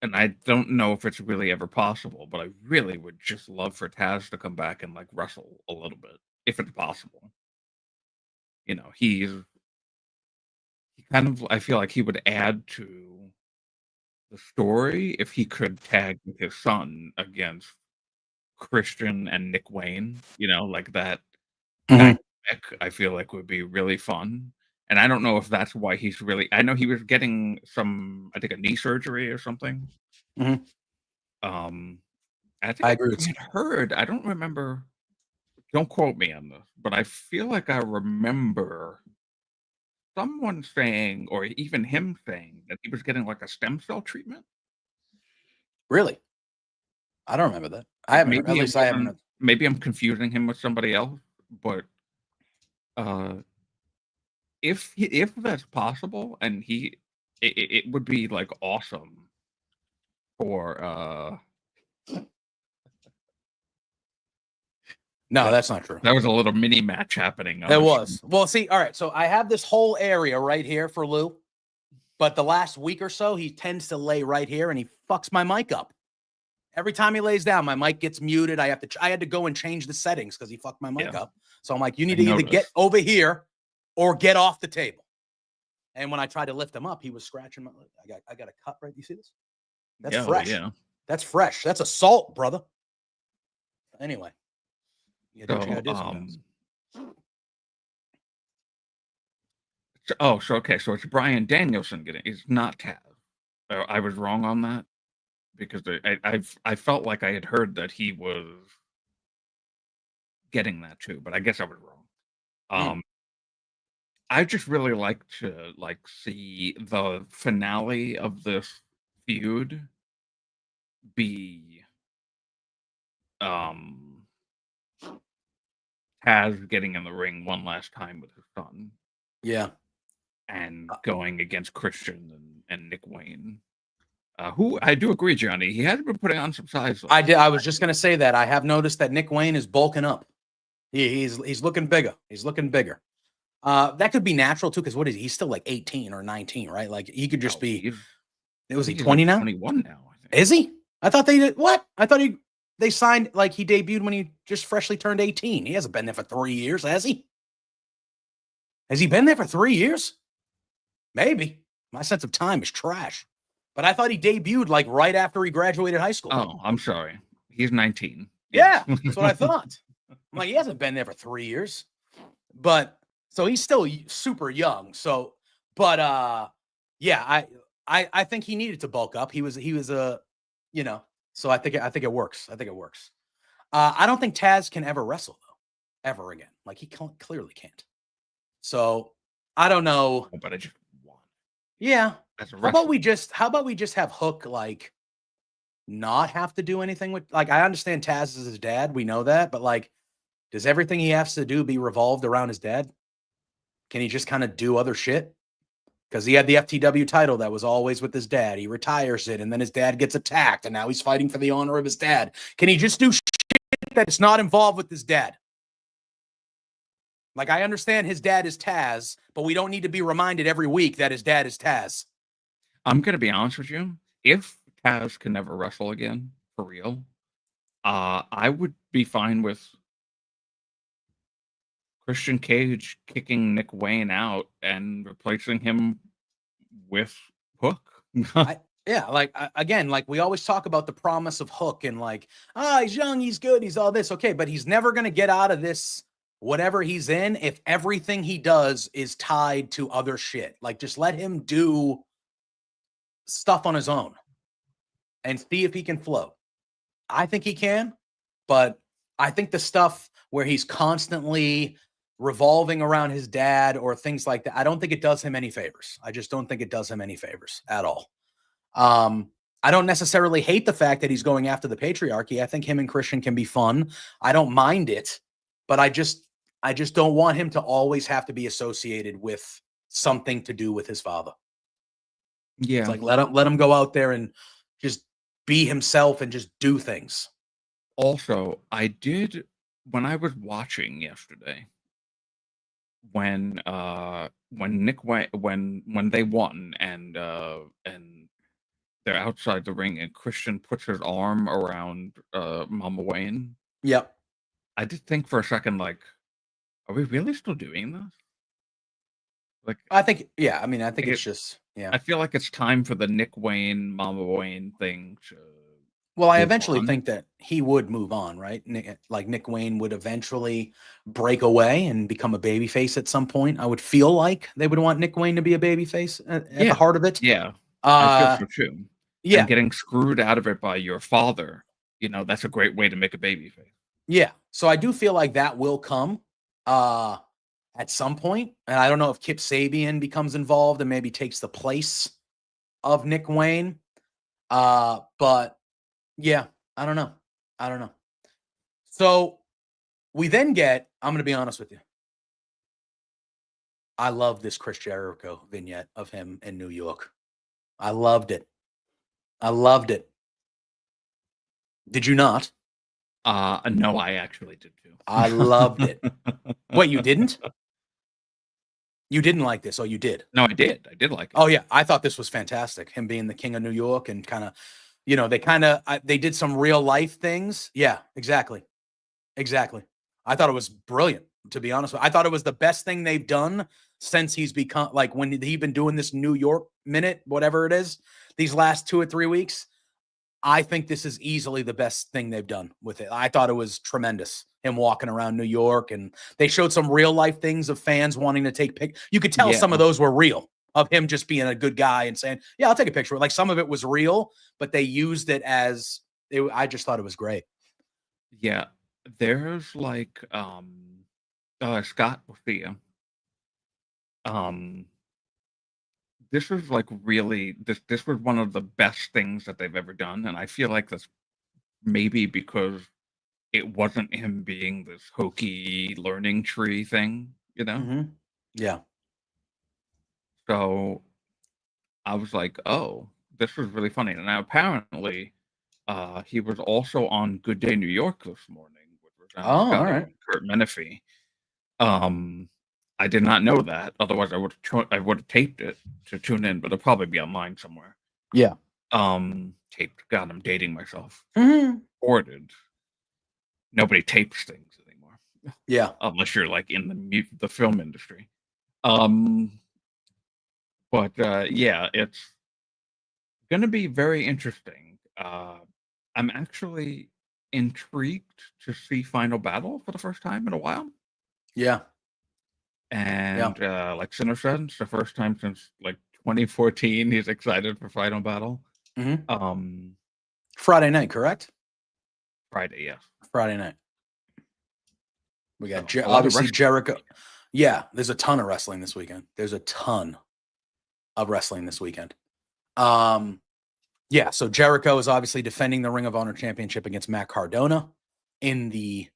and I don't know if it's really ever possible, but I really would just love for Taz to come back and like wrestle a little bit, if it's possible. You know, he kind of, I feel like he would add to the story if he could tag with his son against Christian and Nick Wayne, you know, like that. Dynamic, I feel like would be really fun. And I don't know if that's why he's really, I know he was getting some, I think a knee surgery or something. I think I agree. I had heard, I don't remember, don't quote me on this, but I feel like I remember someone saying, or even him saying, that he was getting like a stem cell treatment. Really? I don't remember that. I haven't. Maybe I'm confusing him with somebody else, but if that's possible, and it would be like awesome for No, that's not true. That was a little mini match happening. There was. Well, see, all right. So I have this whole area right here for Lou, but the last week or so, he tends to lay right here, and he fucks my mic up. Every time he lays down, my mic gets muted. I had to go and change the settings because he fucked my mic up. So I'm like, you need to either get over here or get off the table. And when I tried to lift him up, he was scratching my. I got a cut right. You see this? That's fresh. Yeah, that's fresh. That's assault, brother. Anyway. So it's Bryan Danielson getting. It's not Taz. I was wrong on that because I felt like I had heard that he was getting that too, but I guess I was wrong. I just really like to see the finale of this feud be Taz getting in the ring one last time with his son. Yeah. And going against Christian and Nick Wayne. Who I do agree, Johnny, he has been putting on some size. I was just gonna say that. I have noticed that Nick Wayne is bulking up. He's looking bigger. He's looking bigger. That could be natural too, because what is he? He's still like 18 or 19, right? Like he could just be. Was he 20 now? 21 now. I think. Is he? I thought they did. What? I thought they signed like he debuted when he just freshly turned 18. He hasn't been there for 3 years, has he? Has he been there for 3 years? Maybe. My sense of time is trash. But I thought he debuted like right after he graduated high school. Oh, I'm sorry. He's 19. Yeah, that's what I thought. I'm like, he hasn't been there for 3 years. But so he's still super young. So, but yeah, I think he needed to bulk up. He was so I think it works. I think it works. I don't think Taz can ever wrestle though, ever again. Like he clearly can't. So I don't know. Oh, but I just want. Yeah. How about we just have Hook like not have to do anything with, like, I understand Taz is his dad. We know that, but like, does everything he has to do be revolved around his dad? Can he just kind of do other shit? Because he had the FTW title that was always with his dad. He retires it, and then his dad gets attacked, and now he's fighting for the honor of his dad. Can he just do shit that's not involved with his dad? Like, I understand his dad is Taz, but we don't need to be reminded every week that his dad is Taz. I'm going to be honest with you. If Taz can never wrestle again, for real, I would be fine with Christian Cage kicking Nick Wayne out and replacing him with Hook. Yeah, like, again, like we always talk about the promise of Hook and like, he's young, he's good, he's all this. Okay, but he's never going to get out of this, whatever he's in, if everything he does is tied to other shit. Like, just let him do stuff on his own and see if he can flow. I think he can, but I think the stuff where he's constantly revolving around his dad or things like that, I don't think it does him any favors. I just don't think it does him any favors at all. I don't necessarily hate the fact that he's going after the patriarchy. I think him and Christian can be fun. I don't mind it, but I just don't want him to always have to be associated with something to do with his father. Yeah. It's like, let him go out there and just be himself and just do things. Also, I did, when I was watching yesterday, when Nick Wayne, when they won and they're outside the ring and Christian puts his arm around Mama Wayne. Yep. I did think for a second, like, are we really still doing this? Like, I think, yeah. I mean, I think it's just, yeah. I feel like it's time for the Nick Wayne, Mama Wayne thing to. Well, I eventually think that he would move on, right? Nick Wayne would eventually break away and become a babyface at some point. I would feel like they would want Nick Wayne to be a babyface at the heart of it. Yeah, I feel so too. Yeah, and getting screwed out of it by your father, that's a great way to make a babyface. Yeah, so I do feel like that will come at some point, and I don't know if Kip Sabian becomes involved and maybe takes the place of Nick Wayne, but. Yeah, I don't know. So we then get, I'm going to be honest with you. I love this Chris Jericho vignette of him in New York. I loved it. Did you not? No, I actually did too. I loved it. Wait, you didn't? You didn't like this? Oh, you did. No, I did. I did like it. Oh yeah, I thought this was fantastic. Him being the king of New York and kind of, they did some real life things. Yeah, exactly. I thought it was brilliant, to be honest. I thought it was the best thing they've done since he's become, like, when he's been doing this New York minute, whatever it is, these last 2 or 3 weeks. I think this is easily the best thing they've done with it. I thought it was tremendous. Him walking around New York, and they showed some real life things of fans wanting to take pic. You could tell some of those were real, of him just being a good guy and saying, "Yeah, I'll take a picture." Like, some of it was real, but they used it as I just thought it was great. Yeah, there's like Scott will see you. This was like really this was one of the best things that they've ever done, and I feel like that's maybe because it wasn't him being this hokey learning tree thing, you know? Mm-hmm. Yeah. So I was like, oh, this was really funny. And now apparently he was also on Good Day New York this morning with Rosanna Oh, all Scotto right. and Kurt Menefee. I did not know that. Otherwise, I would have taped it to tune in, but it'll probably be online somewhere. Yeah. Taped. God, I'm dating myself. Mm-hmm. Recorded. Nobody tapes things anymore. Yeah. Unless you're like in the film industry. But yeah, it's going to be very interesting. I'm actually intrigued to see Final Battle for the first time in a while. Yeah. And like Sinner said, it's the first time since like 2014 he's excited for Final Battle. Mm-hmm. Friday night, correct? Friday, yes. Friday night. We got So, obviously Jericho. Yeah, there's a ton of wrestling this weekend. Yeah, so Jericho is obviously defending the Ring of Honor Championship against Matt Cardona in the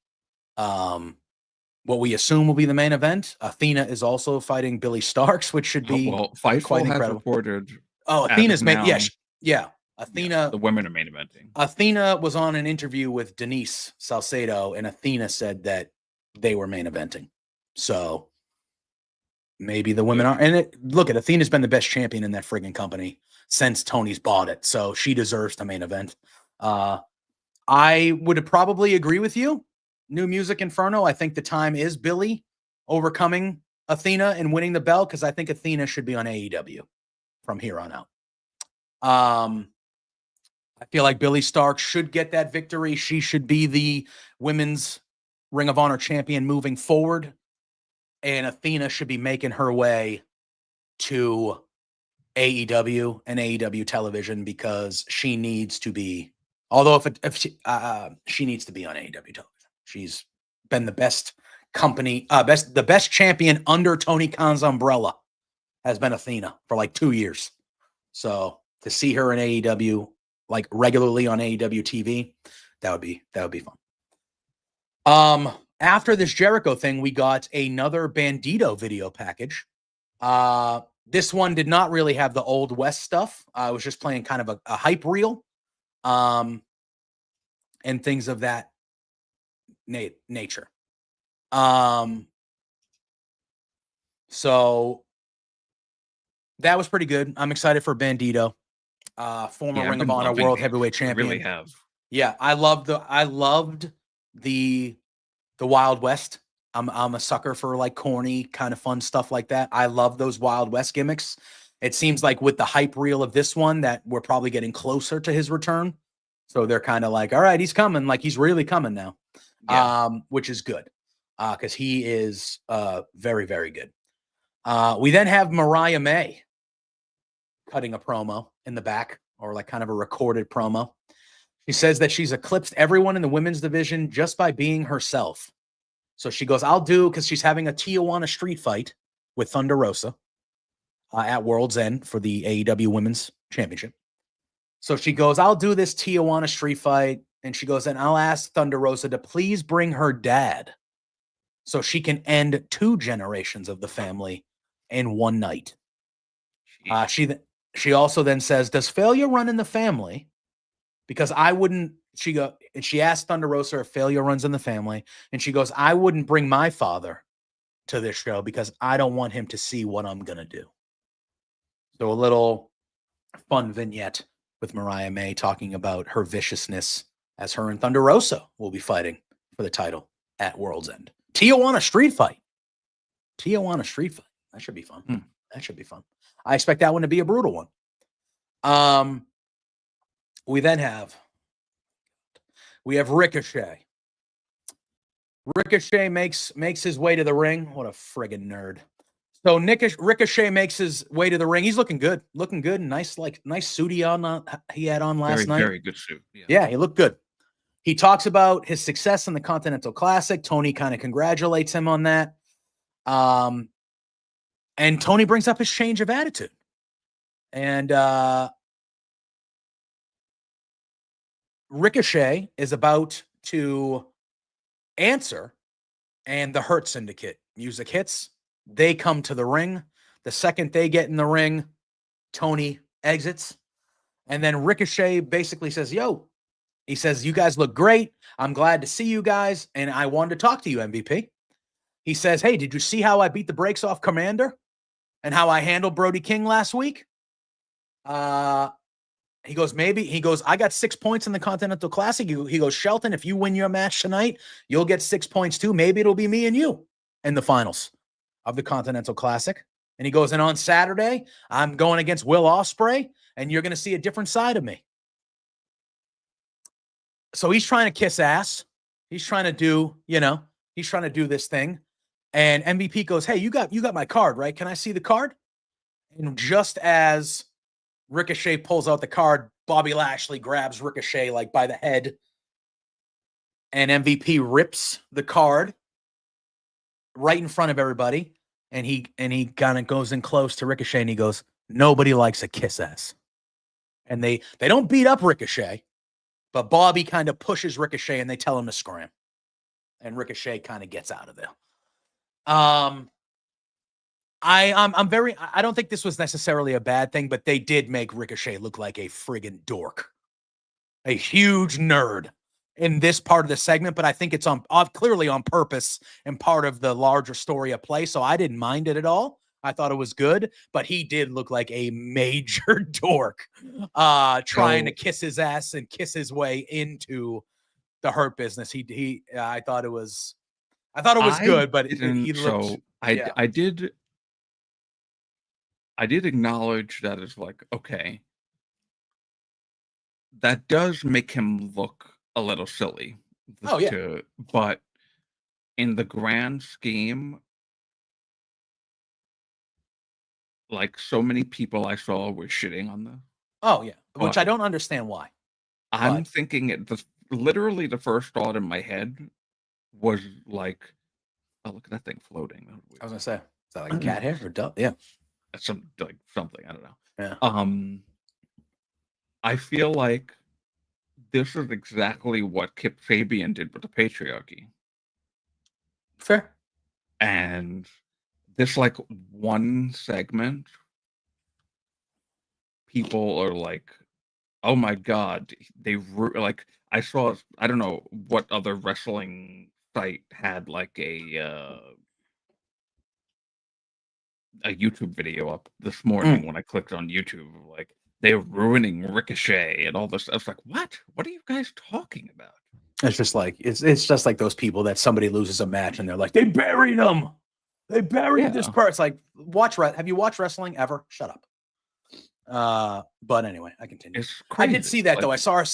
what we assume will be the main event. Athena is also fighting Billy Starks, which should be Fightful has reported. Oh, Athena's main. Yeah. Athena. The women are main eventing. Athena was on an interview with Denise Salcedo, and Athena said that they were main eventing. So maybe the women are. And look, Athena's been the best champion in that friggin' company since Tony's bought it, so she deserves the main event. I would probably agree with you. New Music Inferno. I think the time is Billy overcoming Athena and winning the belt, because I think Athena should be on AEW from here on out. I feel like Billy Stark should get that victory. She should be the women's Ring of Honor champion moving forward, and Athena should be making her way to AEW and AEW television, because she needs to be. Although she needs to be on AEW television. She's been the best company, the best champion under Tony Khan's umbrella has been Athena for like 2 years. So to see her in AEW, like regularly on AEW TV, that would be fun. After this Jericho thing, we got another Bandito video package. This one did not really have the Old West stuff. I was just playing kind of a hype reel, and things of that nature. So that was pretty good. I'm excited for Bandito, former Ring of Honor World Heavyweight Champion. I really have. Yeah, I loved the Wild West. I'm a sucker for like corny kind of fun stuff like that. I love those Wild West gimmicks. It seems like with the hype reel of this one that we're probably getting closer to his return. So they're kind of like, all right, he's coming. Like, he's really coming now. Yeah. Which is good, because he is very, very good. We then have Mariah May cutting a promo in the back, or like kind of a recorded promo. She says that she's eclipsed everyone in the women's division just by being herself. So she goes, because she's having a Tijuana street fight with Thunder Rosa at World's End for the AEW Women's Championship. So she goes, I'll do this Tijuana street fight. And she goes, and I'll ask Thunder Rosa to please bring her dad so she can end 2 generations of the family in one night. She also then says, does failure run in the family? Because I wouldn't she asked Thunder Rosa if failure runs in the family, and she goes, I wouldn't bring my father to this show because I don't want him to see what I'm gonna do. So a little fun vignette with Mariah May talking about her viciousness as her and Thunder Rosa will be fighting for the title at World's End. Tijuana Street Fight. That should be fun. That should be fun. I expect that one to be a brutal one. We then have Ricochet. Ricochet makes his way to the ring. What a friggin' nerd. So Ricochet makes his way to the ring. He's looking good. Nice suit he had on last night. Very good suit. Yeah, he looked good. He talks about his success in the Continental Classic. Tony kind of congratulates him on that. And Tony brings up his change of attitude. And Ricochet is about to answer, and the Hurt Syndicate music hits. They come to the ring. The second they get in the ring, Tony exits. And then Ricochet basically says, he says, you guys look great. I'm glad to see you guys. And I wanted to talk to you, MVP. He says, hey, did you see how I beat the brakes off Commander and how I handled Brody King last week? He goes, maybe. He goes, I got 6 points in the Continental Classic. He goes, Shelton, if you win your match tonight, you'll get 6 points too. Maybe it'll be me and you in the finals of the Continental Classic. And he goes, and on Saturday, I'm going against Will Ospreay, and you're going to see a different side of me. So he's trying to kiss ass. He's trying to do, he's trying to do this thing. And MVP goes, hey, you got my card, right? Can I see the card? And just as Ricochet pulls out the card, Bobby Lashley grabs Ricochet like by the head, and MVP rips the card right in front of everybody. And he kind of goes in close to Ricochet, and he goes, nobody likes a kiss ass. And they don't beat up Ricochet, but Bobby kind of pushes Ricochet, and they tell him to scram. And Ricochet kind of gets out of there. I don't think this was necessarily a bad thing, but they did make Ricochet look like a friggin' dork, a huge nerd in this part of the segment. But I think it's clearly on purpose and part of the larger story of play. So I didn't mind it at all. I thought it was good, but he did look like a major dork, trying to kiss his ass and kiss his way into the Hurt business. I thought it was good, but he looked. So I did acknowledge that as like, okay, that does make him look a little silly. Oh yeah. But in the grand scheme, like so many people I saw were shitting on this. Oh yeah, which I don't understand why. I'm thinking literally the first thought in my head was like, oh, look at that thing floating. I was gonna say, is that like cat hair or dove? Yeah. Something, I don't know. Yeah. I feel like this is exactly what Kip Sabian did with the patriarchy. Fair. And this like one segment, people are like, oh my God, like I saw, I don't know what other wrestling site had like a YouTube video up this morning when I clicked on YouTube, like they're ruining Ricochet and all this. I was like, what are you guys talking about? It's just like it's just like those people that somebody loses a match and they're like, they buried him. They buried this part. It's like, have you watched wrestling ever? Shut up. But anyway, I continue. I did see that though. I saw her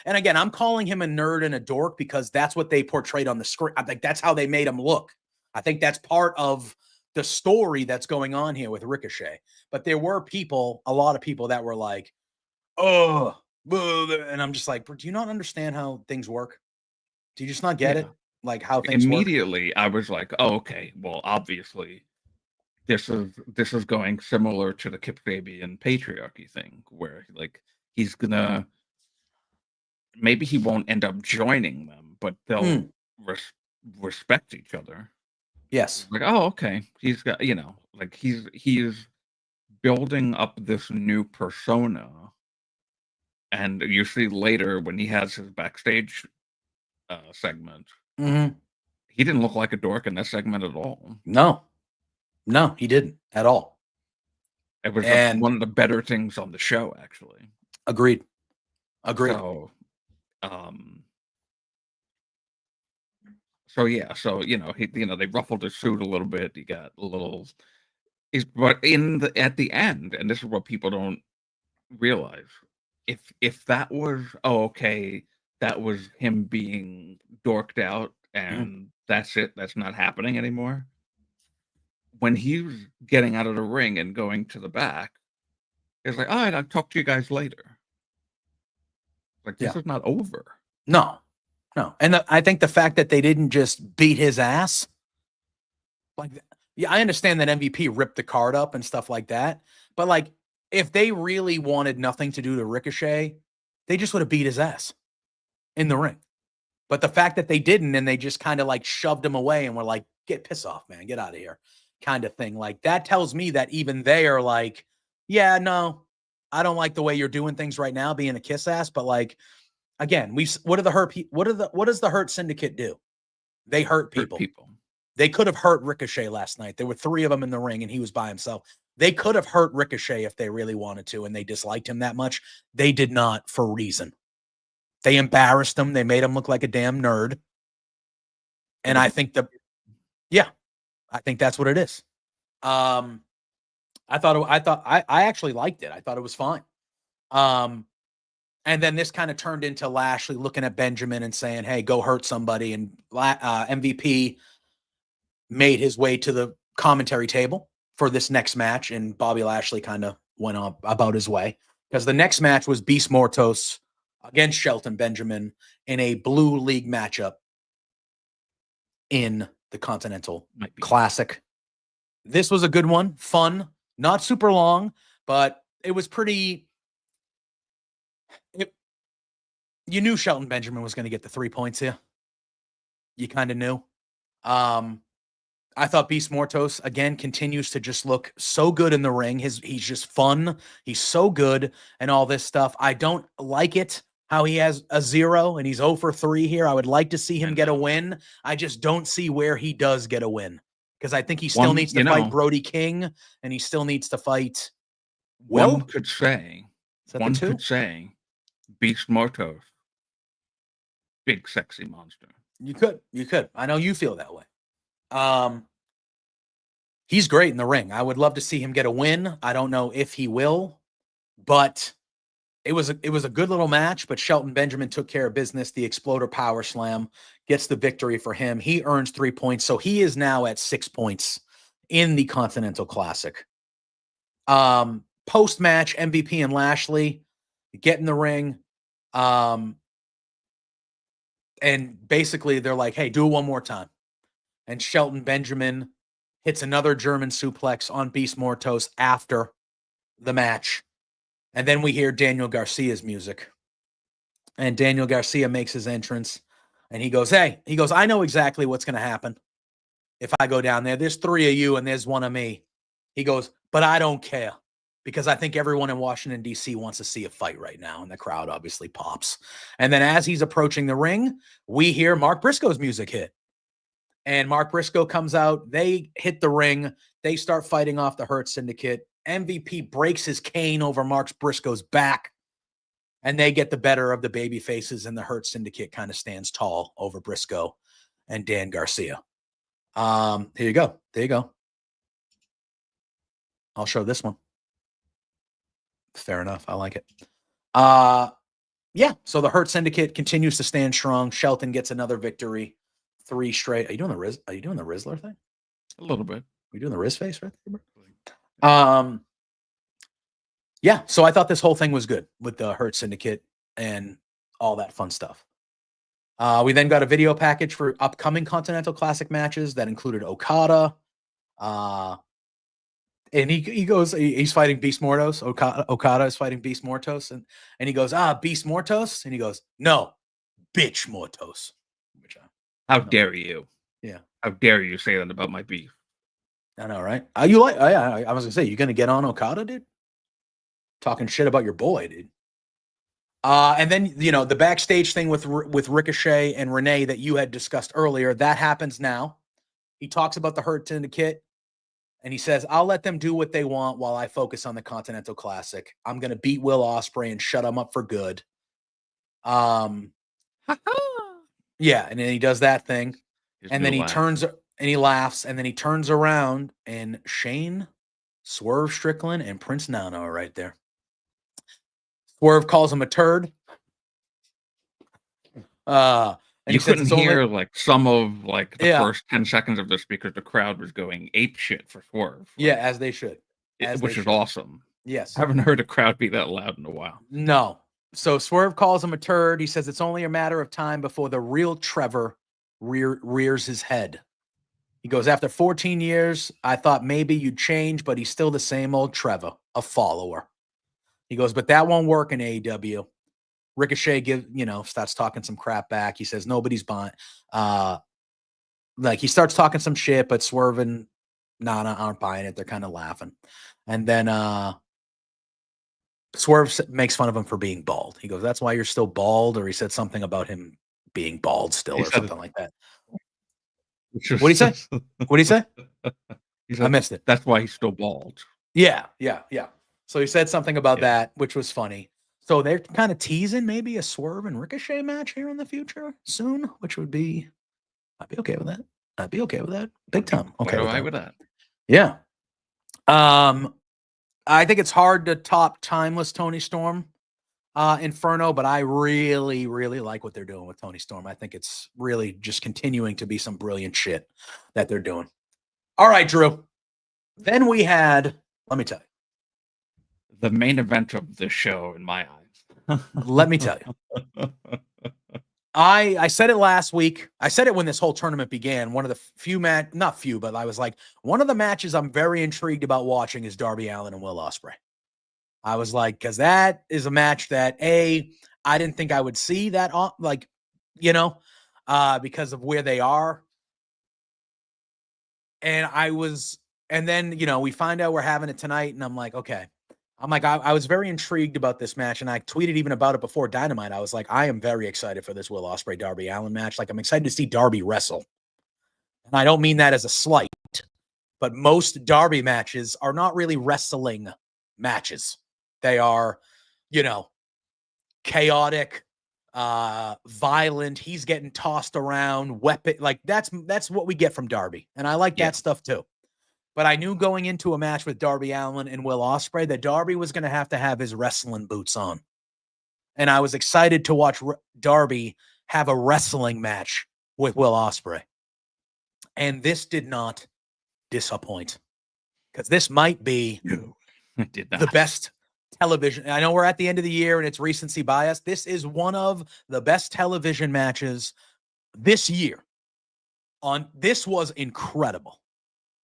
and again, I'm calling him a nerd and a dork because that's what they portrayed on the screen. I think that's how they made him look. I think that's part of the story that's going on here with Ricochet. But there were a lot of people that were like, oh, and I'm just like, do you not understand how things work? Do you just not get it? Like how things immediately work? I was like, oh, okay, well, obviously this is going similar to the Kip Sabian patriarchy thing, where like he's gonna, maybe he won't end up joining them, but they'll respect each other. Yes. Like, oh, okay, he's got, like he's building up this new persona, And you see later when he has his backstage segment, Mm-hmm. he didn't look like a dork in that segment at all. No, he didn't at all. It was And one of the better things on the show, actually. agreed. So yeah, they ruffled his suit a little bit. He got a little, but at the end, and this is what people don't realize, if that was that was him being dorked out, and that's it. That's not happening anymore. When he was getting out of the ring and going to the back, it's like, all right, I'll talk to you guys later. Like, this is not over. No. And I think the fact that they didn't just beat his ass, like, yeah, I understand that MVP ripped the card up and stuff like that, but like, if they really wanted nothing to do to Ricochet, they just would have beat his ass in the ring. But the fact that they didn't, and they just kind of like shoved him away and were like, get piss off, man, get out of here, kind of thing. Like, that tells me that even they are like, yeah, no, I don't like the way you're doing things right now, being a kiss ass. But like, again, what does the Hurt Syndicate do? They hurt people. They could have hurt Ricochet last night. There were 3 of them in the ring and he was by himself. They could have hurt Ricochet if they really wanted to, and they disliked him that much. They did not, for reason. They embarrassed him. They made him look like a damn nerd. And I think I think that's what it is. I actually liked it. I thought it was fine. And then this kind of turned into Lashley looking at Benjamin and saying, hey, go hurt somebody. And MVP made his way to the commentary table for this next match. And Bobby Lashley kind of went on about his way, because the next match was Beast Mortos against Shelton Benjamin in a Blue League matchup in the Continental Classic. This was a good one. Fun. Not super long, but it was pretty... You knew Shelton Benjamin was going to get the 3 points here. You kind of knew. I thought Beast Mortos, again, continues to just look so good in the ring. He's just fun. He's so good and all this stuff. I don't like it how he has a 0 and he's 0 for 3 here. I would like to see him get a win. I just don't see where he does get a win, because I think he still needs to fight Brody King, and he still needs to fight One could say Beast Mortos, big sexy monster. You could. I know you feel that way. He's great in the ring. I would love to see him get a win. I don't know if he will, but it was a good little match. But Shelton Benjamin took care of business. The Exploder Power Slam gets the victory for him. He earns 3 points, so he is now at 6 points in the Continental Classic. Post-match, MVP and Lashley get in the ring. And basically they're like, hey, do it one more time. And Shelton Benjamin hits another German suplex on Beast Mortos after the match. And then we hear Daniel Garcia's music. And Daniel Garcia makes his entrance. And he goes, I know exactly what's going to happen if I go down there. There's 3 of you and there's 1 of me. He goes, but I don't care, because I think everyone in Washington, D.C. wants to see a fight right now. And the crowd obviously pops. And then as he's approaching the ring, we hear Mark Briscoe's music hit. And Mark Briscoe comes out. They hit the ring. They start fighting off the Hurt Syndicate. MVP breaks his cane over Mark Briscoe's back. And they get the better of the baby faces, and the Hurt Syndicate kind of stands tall over Briscoe and Dan Garcia. Here you go. There you go. I'll show this one. Fair enough. I like it. Yeah. So the Hurt Syndicate continues to stand strong. Shelton gets another victory. 3 straight. Are you doing the Rizzler thing? A little bit. Are you doing the Riz face right there, bro? Yeah. So I thought this whole thing was good with the Hurt Syndicate and all that fun stuff. We then got a video package for upcoming Continental Classic matches that included Okada. And he goes, he's fighting Beast Mortos. Okada is fighting Beast Mortos. And he goes, Beast Mortos? And he goes, no, bitch Mortos. How dare you? Yeah. How dare you say that about my beef? I know, right? I was going to say, you going to get on Okada, dude? Talking shit about your boy, dude. And then, the backstage thing with Ricochet and Renee that you had discussed earlier, that happens now. He talks about the Hurt Syndicate, and he says, I'll let them do what they want while I focus on the Continental Classic. I'm going to beat Will Ospreay and shut him up for good. Yeah, and then he does that thing. And then he turns and he laughs, and then he turns around, and Shane, Swerve Strickland, and Prince Nana are right there. Swerve calls him a turd. And you couldn't hear some of the first 10 seconds of this because the crowd was going ape shit for Swerve. Yeah, as they should. Which is awesome. Yes. I haven't heard a crowd be that loud in a while. No. So Swerve calls him a turd. He says it's only a matter of time before the real Trevor rears his head. He goes, after 14 years, I thought maybe you'd change, but he's still the same old Trevor, a follower. He goes, but that won't work in AEW. Ricochet starts talking some crap back. He says nobody's buying. He starts talking some shit, but Swerve and Nana aren't buying it. They're kind of laughing. And then Swerve makes fun of him for being bald. He goes, that's why you're still bald? Or he said something about him being bald still or something like that. What did he say? What did he say? I missed it. That's why he's still bald. Yeah. So he said something about that, which was funny. So they're kind of teasing maybe a Swerve and Ricochet match here in the future soon, which would be, I'd be okay with that. Big time. Okay. With that. Yeah. I think it's hard to top Timeless Tony Storm, Inferno, but I really, really like what they're doing with Tony Storm. I think it's really just continuing to be some brilliant shit that they're doing. All right, Drew. Then we had, let me tell you, the main event of the show in my eyes. Let me tell you. I said it last week. I said it when this whole tournament began. One of the not few, but I was like, one of the matches I'm very intrigued about watching is Darby Allin and Will Ospreay. I was like, because that is a match that I didn't think I would see that because of where they are. And then we find out we're having it tonight, and I'm like, okay. I was very intrigued about this match, and I tweeted even about it before Dynamite. I was like, I am very excited for this Will Ospreay Darby Allin match. I'm excited to see Darby wrestle. And I don't mean that as a slight, but most Darby matches are not really wrestling matches. They are, chaotic, violent. He's getting tossed around, weapon. That's what we get from Darby. And I like that stuff too. But I knew going into a match with Darby Allin and Will Ospreay that Darby was going to have his wrestling boots on. And I was excited to watch Darby have a wrestling match with Will Ospreay. And this did not disappoint. Because this might be the best television. I know we're at the end of the year and it's recency bias. This is one of the best television matches this year. This was incredible.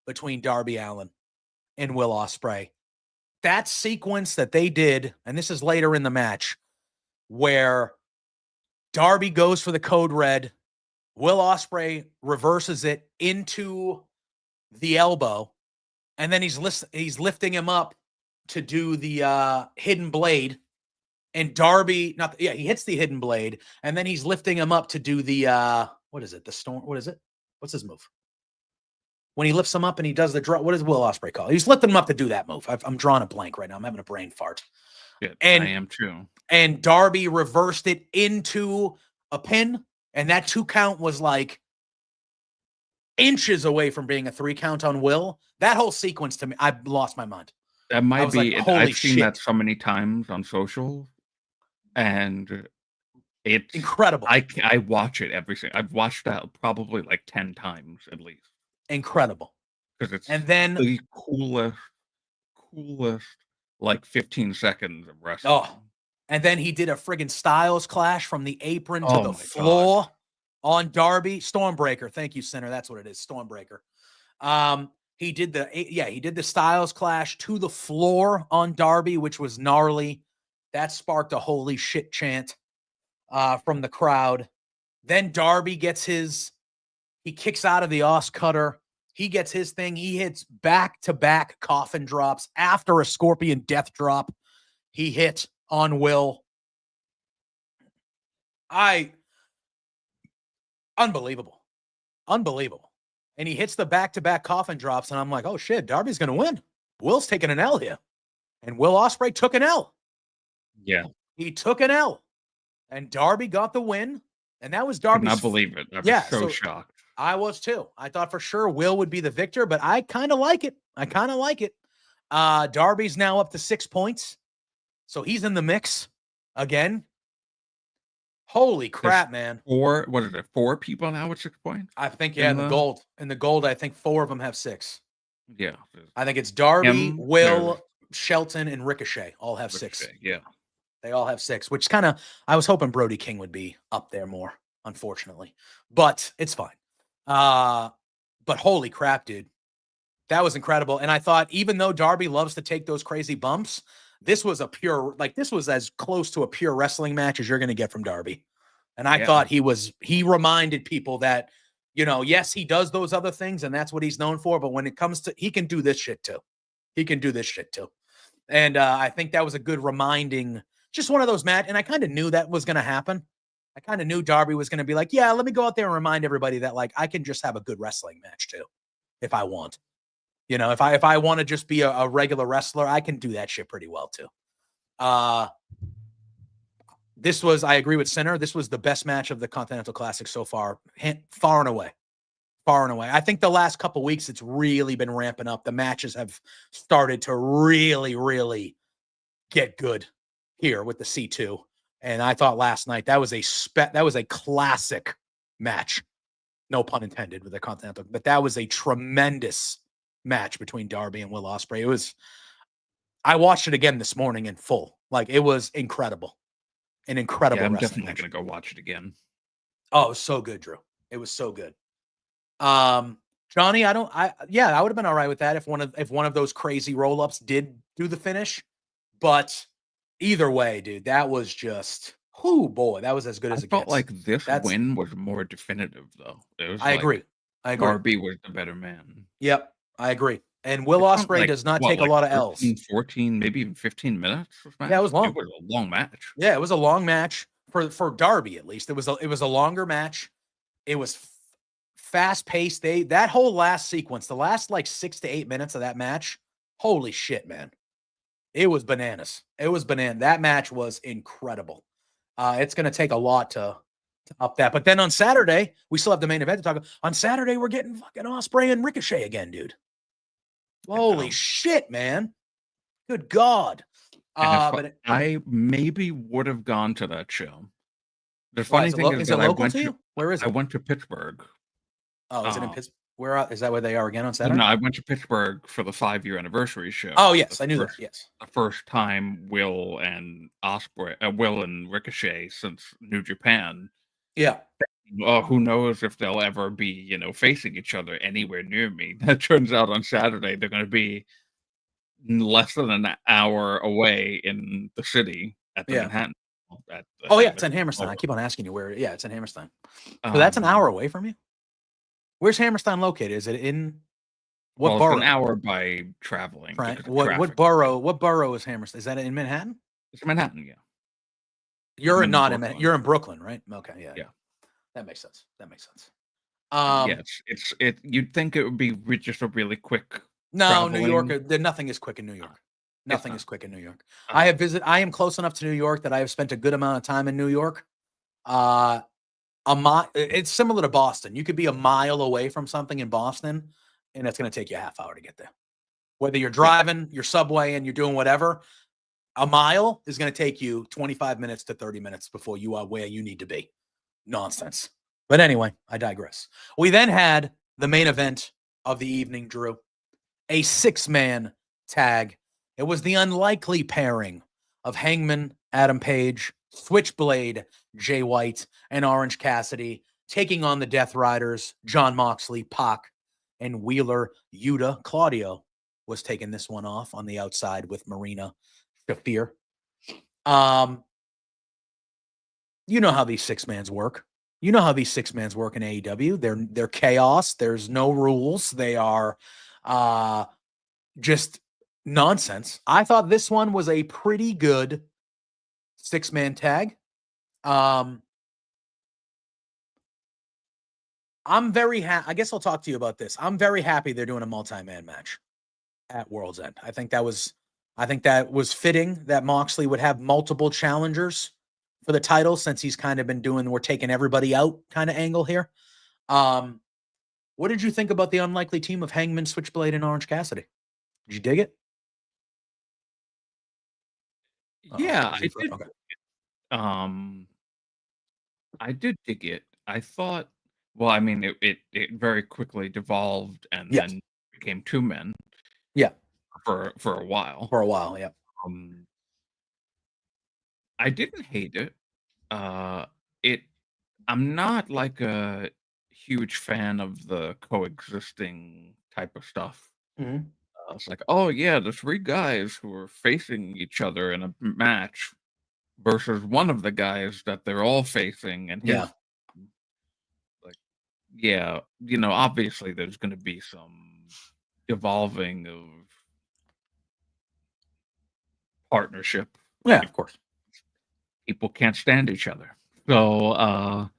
Between Darby Allin and Will Ospreay. That sequence that they did, and this is later in the match, where Darby goes for the code red, Will Ospreay reverses it into the elbow, and then he's lifting him up to do the hidden blade, and Darby, he hits the hidden blade, and then he's lifting him up to do the, what is it? The storm, what is it? What's his move? When he lifts him up and he does the draw, what does Will Ospreay call it? He's lifting him up to do that move. I'm drawing a blank right now. I'm having a brain fart. Yeah, I am too. And Darby reversed it into a pin, and that 2 count was inches away from being a 3 count on Will. That whole sequence to me, I lost my mind. That might be. I've seen that so many times on social, and it's incredible. I watch it every single. I've watched that probably 10 times at least. Incredible. Because it's and then the coolest 15 seconds of wrestling. Oh, and then he did a friggin' Styles clash from the apron to the floor on Darby. Stormbreaker. Thank you, Sinner. That's what it is. Stormbreaker. He did the Styles clash to the floor on Darby, which was gnarly. That sparked a holy shit chant from the crowd. Then Darby gets he kicks out of the Os Cutter. He gets his thing. He hits back-to-back coffin drops after a Scorpion Death Drop he hit on Will. Unbelievable. Unbelievable. And he hits the back-to-back coffin drops, and I'm like, oh, shit, Darby's going to win. Will's taking an L here. And Will Ospreay took an L. Yeah. He took an L. And Darby got the win. And that was Could Darby's. not believe it. I was so shocked. I was too. I thought for sure Will would be the victor, but I kind of like it. Darby's now up to 6 points. So he's in the mix again. Holy crap, man. What is it? 4 people now with 6 points? I think, yeah, in the gold. In the gold, I think 4 of them have 6. Yeah. I think it's Darby, Will, Shelton, and Ricochet all have 6. Yeah. They all have 6, which kind of, I was hoping Brody King would be up there more, unfortunately. But it's fine. But holy crap, dude. That was incredible. And I thought, even though Darby loves to take those crazy bumps, this was this was as close to a pure wrestling match as you're going to get from Darby. And I thought he reminded people that, yes, he does those other things and that's what he's known for. But when it comes to, he can do this shit too. And I think that was a good reminding, just one of those matches. And I kind of knew that was going to happen. I kind of knew Darby was going to be like, yeah, let me go out there and remind everybody that, like, I can just have a good wrestling match too, if I want. If I want to just be a regular wrestler, I can do that shit pretty well too. This was, I agree with Sinner, this was the best match of the Continental Classic so far, far and away. I think the last couple weeks, it's really been ramping up. The matches have started to really, really get good here with the C2. And I thought last night that was a classic match. No pun intended with the Continental, but that was a tremendous match between Darby and Will Ospreay. I watched it again this morning in full. Like, it was incredible. An incredible I'm wrestling definitely match. going to go watch it again. Oh, it was so good, Drew. It was so good. Johnny, I would have been all right with that if one of those crazy roll-ups did do the finish. But either way, dude, that was just, that was as good as it gets. I felt like this win was more definitive, though. I agree. Darby was the better man. Yep, I agree. And Will Ospreay does not take a lot of L's. 14, maybe even 15 minutes. Yeah, it was long. It was a long match. Yeah, it was a long match for Darby, at least. It was a longer match. It was fast paced. That whole last sequence, the last like 6 to 8 minutes of that match, holy shit, man. It was bananas. That match was incredible. It's going to take a lot to up that. But then on Saturday, we still have the main event to talk about. On Saturday, we're getting fucking Ospreay and Ricochet again, dude. Holy shit, man. Good God. But I maybe would have gone to that show. The funny thing is that I went to, where is it? I went to Pittsburgh. Oh, is it in Pittsburgh? Is that where they are again on Saturday? No, I went to Pittsburgh for the 5-year anniversary show. Oh, yes, I knew that. Yes, the first time Will and Ricochet since New Japan. Yeah. Who knows if they'll ever be, facing each other anywhere near me. That turns out on Saturday they're going to be less than an hour away in the city at the Manhattan. It's in Hammerstein. I keep on asking you where. Yeah, it's in Hammerstein. So that's an hour away from you? Where's Hammerstein located? Is it in what borough? It's an hour by traveling. Right. What borough is Hammerstein? Is that in Manhattan? It's Manhattan, yeah. You're not in Manhattan. You're in Brooklyn, right? Okay, yeah. That makes sense. Yes, you'd think it would be just a really quick. No, New York. Nothing is quick in New York. Nothing is quick in New York. I am close enough to New York that I have spent a good amount of time in New York. It's similar to Boston. You could be a mile away from something in Boston, and it's going to take you a half hour to get there. Whether you're driving, your subway, and you're doing whatever, a mile is going to take you 25 minutes to 30 minutes before you are where you need to be. Nonsense. But anyway, I digress. We then had the main event of the evening, Drew. A 6-man tag. It was the unlikely pairing of Hangman Adam Page, Switchblade Jay White, and Orange Cassidy taking on the Death Riders, Jon Moxley, Pac, and Wheeler Yuta. Claudio was taking this one off on the outside with Marina Shafir. You know how these 6-mans work. You know how these 6-mans work in AEW. They're chaos. There's no rules. They are just nonsense. I thought this one was a pretty good 6-man tag. I'm very happy. I guess I'll talk to you about this. I'm very happy they're doing a multi-man match at World's End. I think that was fitting that Moxley would have multiple challengers for the title, since he's kind of been doing, we're taking everybody out kind of angle here. What did you think about the unlikely team of Hangman, Switchblade, and Orange Cassidy? Did you dig it? Yeah, I did. Okay. I did dig it. I thought, well, I mean, it very quickly devolved and Yes. then became two men. Yeah. For a while. For a while, yeah. I didn't hate it. I'm not like a huge fan of the coexisting type of stuff. Mm-hmm. It's like, oh yeah, the three guys who are facing each other in a match versus one of the guys that they're all facing, and Yeah. like, yeah, obviously there's going to be some evolving of partnership. Yeah, of course. People can't stand each other. So,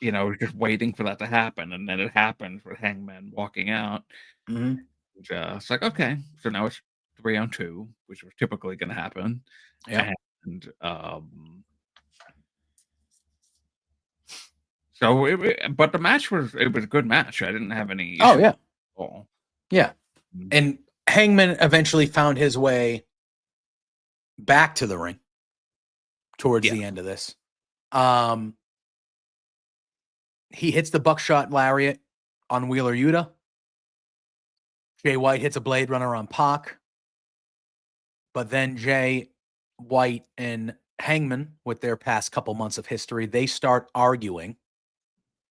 just waiting for that to happen. And then it happens with Hangman walking out. Mm-hmm. It's like, okay, so now it's 3-on-2, which was typically going to happen. Yeah. And but the match was a good match. I didn't have any issues. Oh, yeah. At all. Yeah. And Hangman eventually found his way back to the ring towards the end of this. He hits the buckshot lariat on Wheeler Yuta. Jay White hits a Blade Runner on Pac. But then Jay White and Hangman, with their past couple months of history, they start arguing.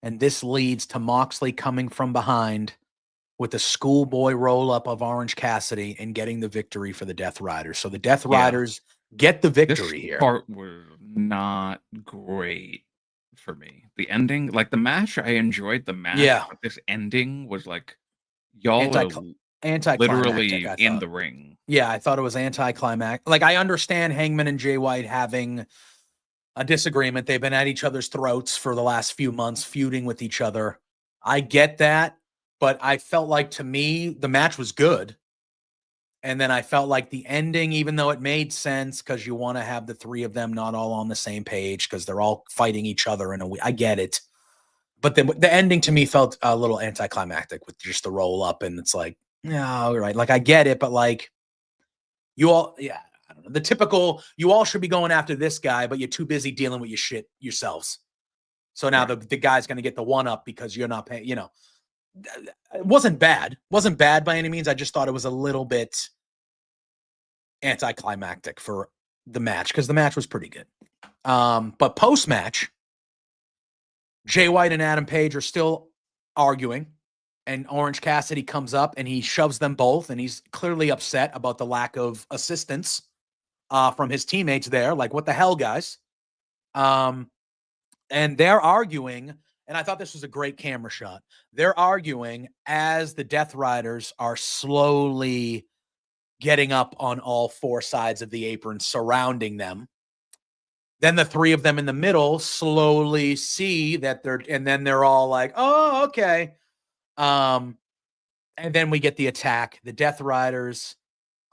And this leads to Moxley coming from behind with a schoolboy roll-up of Orange Cassidy and getting the victory for the Death Riders. So the Death Riders get the victory here. This part was not great for me. The ending, like the match, I enjoyed the match. Yeah. But this ending was like, y'all are literally in the ring. Yeah, I thought it was anticlimactic. Like, I understand Hangman and Jay White having a disagreement. They've been at each other's throats for the last few months, feuding with each other. I get that, but I felt like, to me, the match was good. And then I felt like the ending, even though it made sense because you want to have the three of them not all on the same page because they're all fighting each other in a way. I get it. But then the ending to me felt a little anticlimactic with just the roll up. And it's like, yeah, all right. Like, I get it, but like, you all, yeah, I don't know. The typical, you all should be going after this guy, but you're too busy dealing with your shit yourselves. So now the guy's going to get the one up because you're not paying, It wasn't bad. Wasn't bad by any means. I just thought it was a little bit anticlimactic for the match because the match was pretty good. But post-match, Jay White and Adam Page are still arguing, and Orange Cassidy comes up and he shoves them both, and he's clearly upset about the lack of assistance from his teammates there. Like, what the hell, guys? And they're arguing, and I thought this was a great camera shot. They're arguing as the Death Riders are slowly getting up on all four sides of the apron, surrounding them. Then the three of them in the middle slowly see that and then they're all like, oh, okay. And then we get the attack. The Death Riders,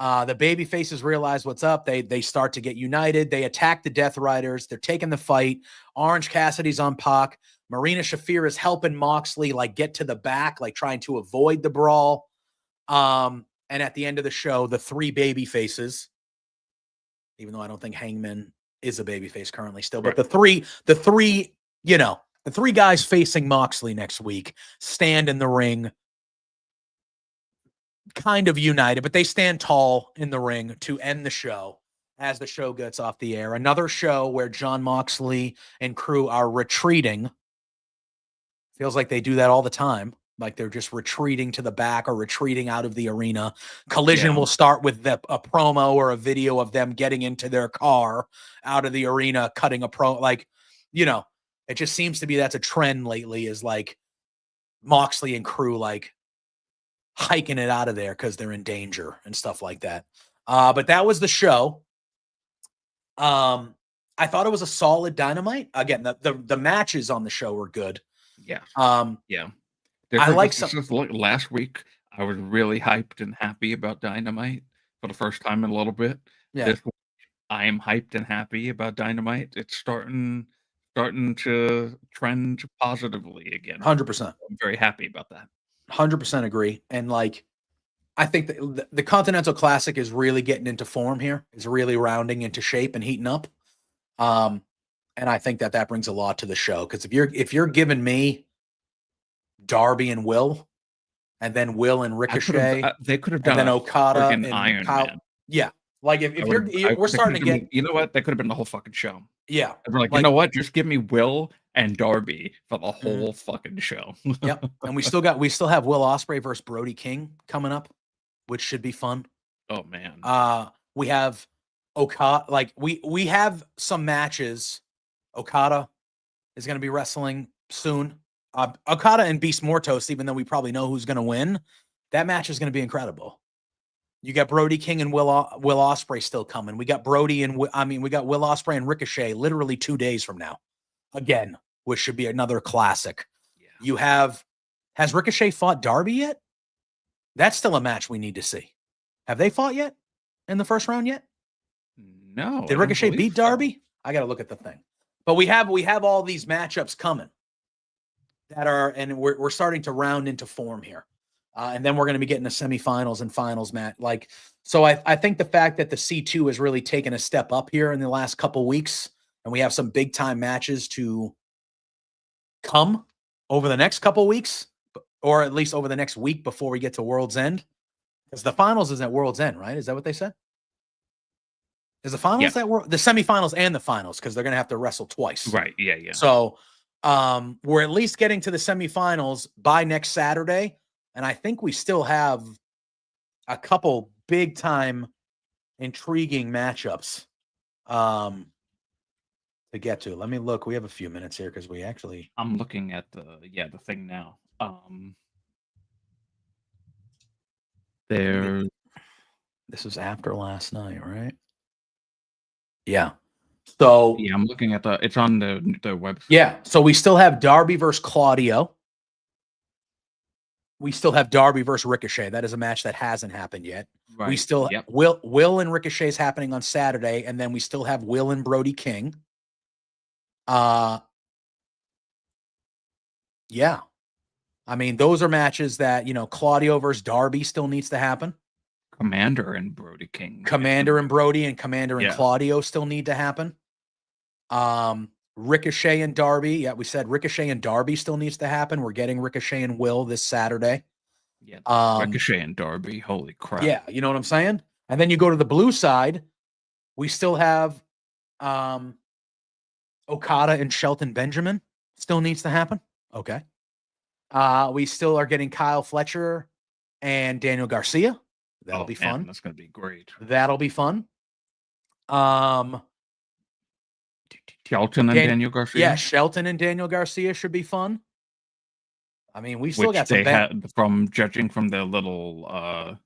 the baby faces realize what's up. They start to get united. They attack the Death Riders. They're taking the fight. Orange Cassidy's on Pac. Marina Shafir is helping Moxley get to the back, trying to avoid the brawl. And at the end of the show, the three baby faces, even though I don't think Hangman is a babyface currently still, but the three guys facing Moxley next week stand in the ring, kind of united, but they stand tall in the ring to end the show as the show gets off the air. Another show where Jon Moxley and crew are retreating. Feels like they do that all the time. Like they're just retreating to the back or retreating out of the arena. Collision will start with a promo or a video of them getting into their car out of the arena, cutting a it just seems to be that's a trend lately, is like Moxley and crew hiking it out of there because they're in danger and stuff like that. But that was the show. I thought it was a solid Dynamite. Again, the matches on the show were good. Yeah. Um, Yeah. I like Last week, I was really hyped and happy about Dynamite for the first time in a little bit. yeah, This week, I am hyped and happy about Dynamite. It's starting to trend positively again. 100%. I'm very happy about that. 100% agree. And like, I think the Continental Classic is really getting into form here. Is really rounding into shape and heating up. And I think that brings a lot to the show, because if you're giving me Darby and Will, and then Will and Ricochet, They could have and done then a Okada friggin' and Iron Kyle, Man. yeah, like if I you're, would've- you're I- we're they starting to could've given get, me- You know what? That could have been the whole fucking show. yeah, I'd be like, you know what? Just give me Will and Darby for the Mm-hmm. whole fucking show. Yep. And we still have Will Ospreay versus Brody King coming up, which should be fun. Oh man. We have Okada, like we have some matches. Okada is going to be wrestling soon. Okada and Beast Mortos, even though we probably know who's going to win, that match is going to be incredible. You got Brody King and Will Ospreay still coming. We got we got Will Ospreay and Ricochet literally 2 days from now, again, which should be another classic. Yeah. You has Ricochet fought Darby yet? That's still a match we need to see. Have they fought yet in the first round yet? No. Did Ricochet beat Darby? I got to look at the thing. But we have all these matchups coming that are, and we're starting to round into form here. And then we're going to be getting the semifinals and finals match. Like, so I think the fact that the C2 has really taken a step up here in the last couple weeks, and we have some big time matches to come over the next couple weeks, or at least over the next week before we get to World's End. Because the finals is at World's End, right? Is that what they said? Is the finals the semifinals and the finals, because they're going to have to wrestle twice. Right. Yeah. Yeah. So we're at least getting to the semifinals by next Saturday. And I think we still have a couple big time intriguing matchups to get to. Let me look. We have a few minutes here because we actually. I'm looking at the thing now. This was after last night, right? Yeah. So yeah, I'm looking at it's on the website. Yeah. So we still have Darby versus Claudio. We still have Darby versus Ricochet. That is a match that hasn't happened yet. Right. We still Will and Ricochet is happening on Saturday, and then we still have Will and Brody King. Yeah. I mean, those are matches that, Claudio versus Darby still needs to happen. Commander and Brody King. Commander and Brody and Commander and Claudio still need to happen. Ricochet and Darby. Yeah, we said Ricochet and Darby still needs to happen. We're getting Ricochet and Will this Saturday. Yeah, Ricochet and Darby. Holy crap. Yeah, you know what I'm saying? And then you go to the blue side. We still have Okada and Shelton Benjamin. Still needs to happen. Okay. We still are getting Kyle Fletcher and Daniel Garcia. That'll be fun. That's going to be great. That'll be fun. Shelton and Daniel Garcia. Yeah, Shelton and Daniel Garcia should be fun. I mean, we still got some. From judging from the little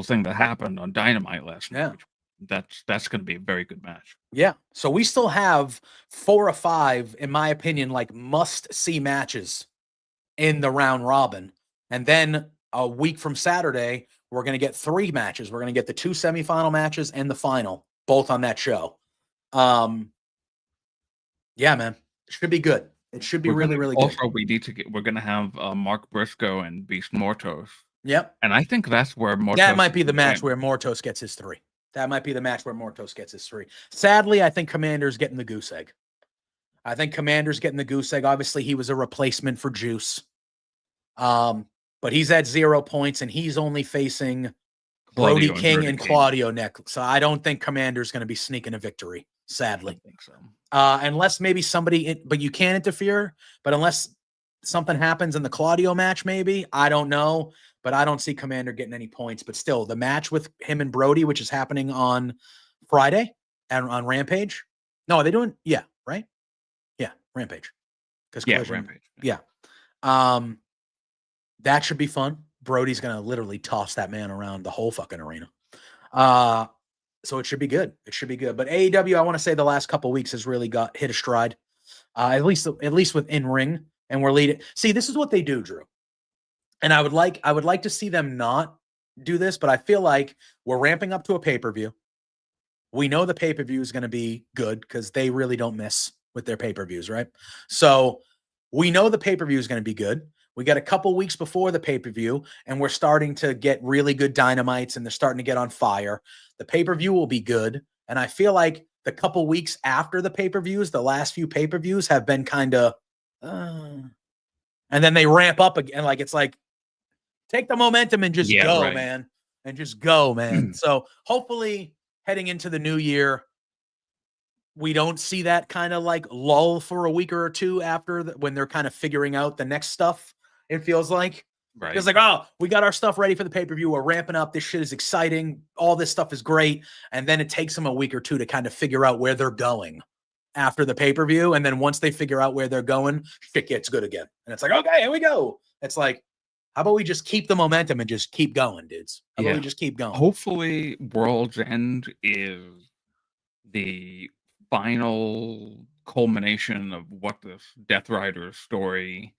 thing that happened on Dynamite last night. That's going to be a very good match. Yeah. So we still have 4 or 5, in my opinion, like must-see matches in the round robin. And then a week from Saturday, we're going to get 3 matches. We're going to get the 2 semifinal matches and the final, both on that show. Yeah, man. It should be good. It should be really good. Also, we're going to have Mark Briscoe and Beast Mortos. Yep. And I think that's where Mortos. That might be the match where Mortos gets his 3. That might be the match where Mortos gets his 3. Sadly, I think Commander's getting the goose egg. Obviously, he was a replacement for Juice. But he's at 0 points, and he's only facing Brody King and Claudio next. So I don't think Commander's going to be sneaking a victory, sadly. I think so. Unless maybe but you can't interfere. But unless something happens in the Claudio match, maybe. I don't know. But I don't see Commander getting any points. But still, the match with him and Brody, which is happening on Friday and on Rampage. No, are they doing? Yeah, right? Yeah, Rampage. Rampage. Yeah. That should be fun. Brody's going to literally toss that man around the whole fucking arena. So it should be good. But AEW, I want to say the last couple of weeks has really hit a stride. at least within ring, and we're leading. See, this is what they do, Drew. And I would like to see them not do this, but I feel like we're ramping up to a pay-per-view. We know the pay-per-view is going to be good because they really don't miss with their pay-per-views, right? So we know the pay-per-view is going to be good. We got a couple weeks before the pay-per-view, and we're starting to get really good dynamites, and they're starting to get on fire. The pay-per-view will be good, and I feel like the couple weeks after the pay-per-views, the last few pay-per-views have been kind of, and then they ramp up again. Like, it's like, take the momentum and just go, man. And just go, man. So hopefully heading into the new year, we don't see that kind of like lull for a week or two after when they're kind of figuring out the next stuff. It feels like, right. It's like, oh, we got our stuff ready for the pay-per-view. We're ramping up. This shit is exciting. All this stuff is great. And then it takes them a week or two to kind of figure out where they're going after the pay-per-view. And then once they figure out where they're going, shit gets good again. And it's like, okay, here we go. It's like, how about we just keep the momentum and just keep going, dudes? How about we just keep going? Hopefully World's End is the final culmination of what this Death Rider story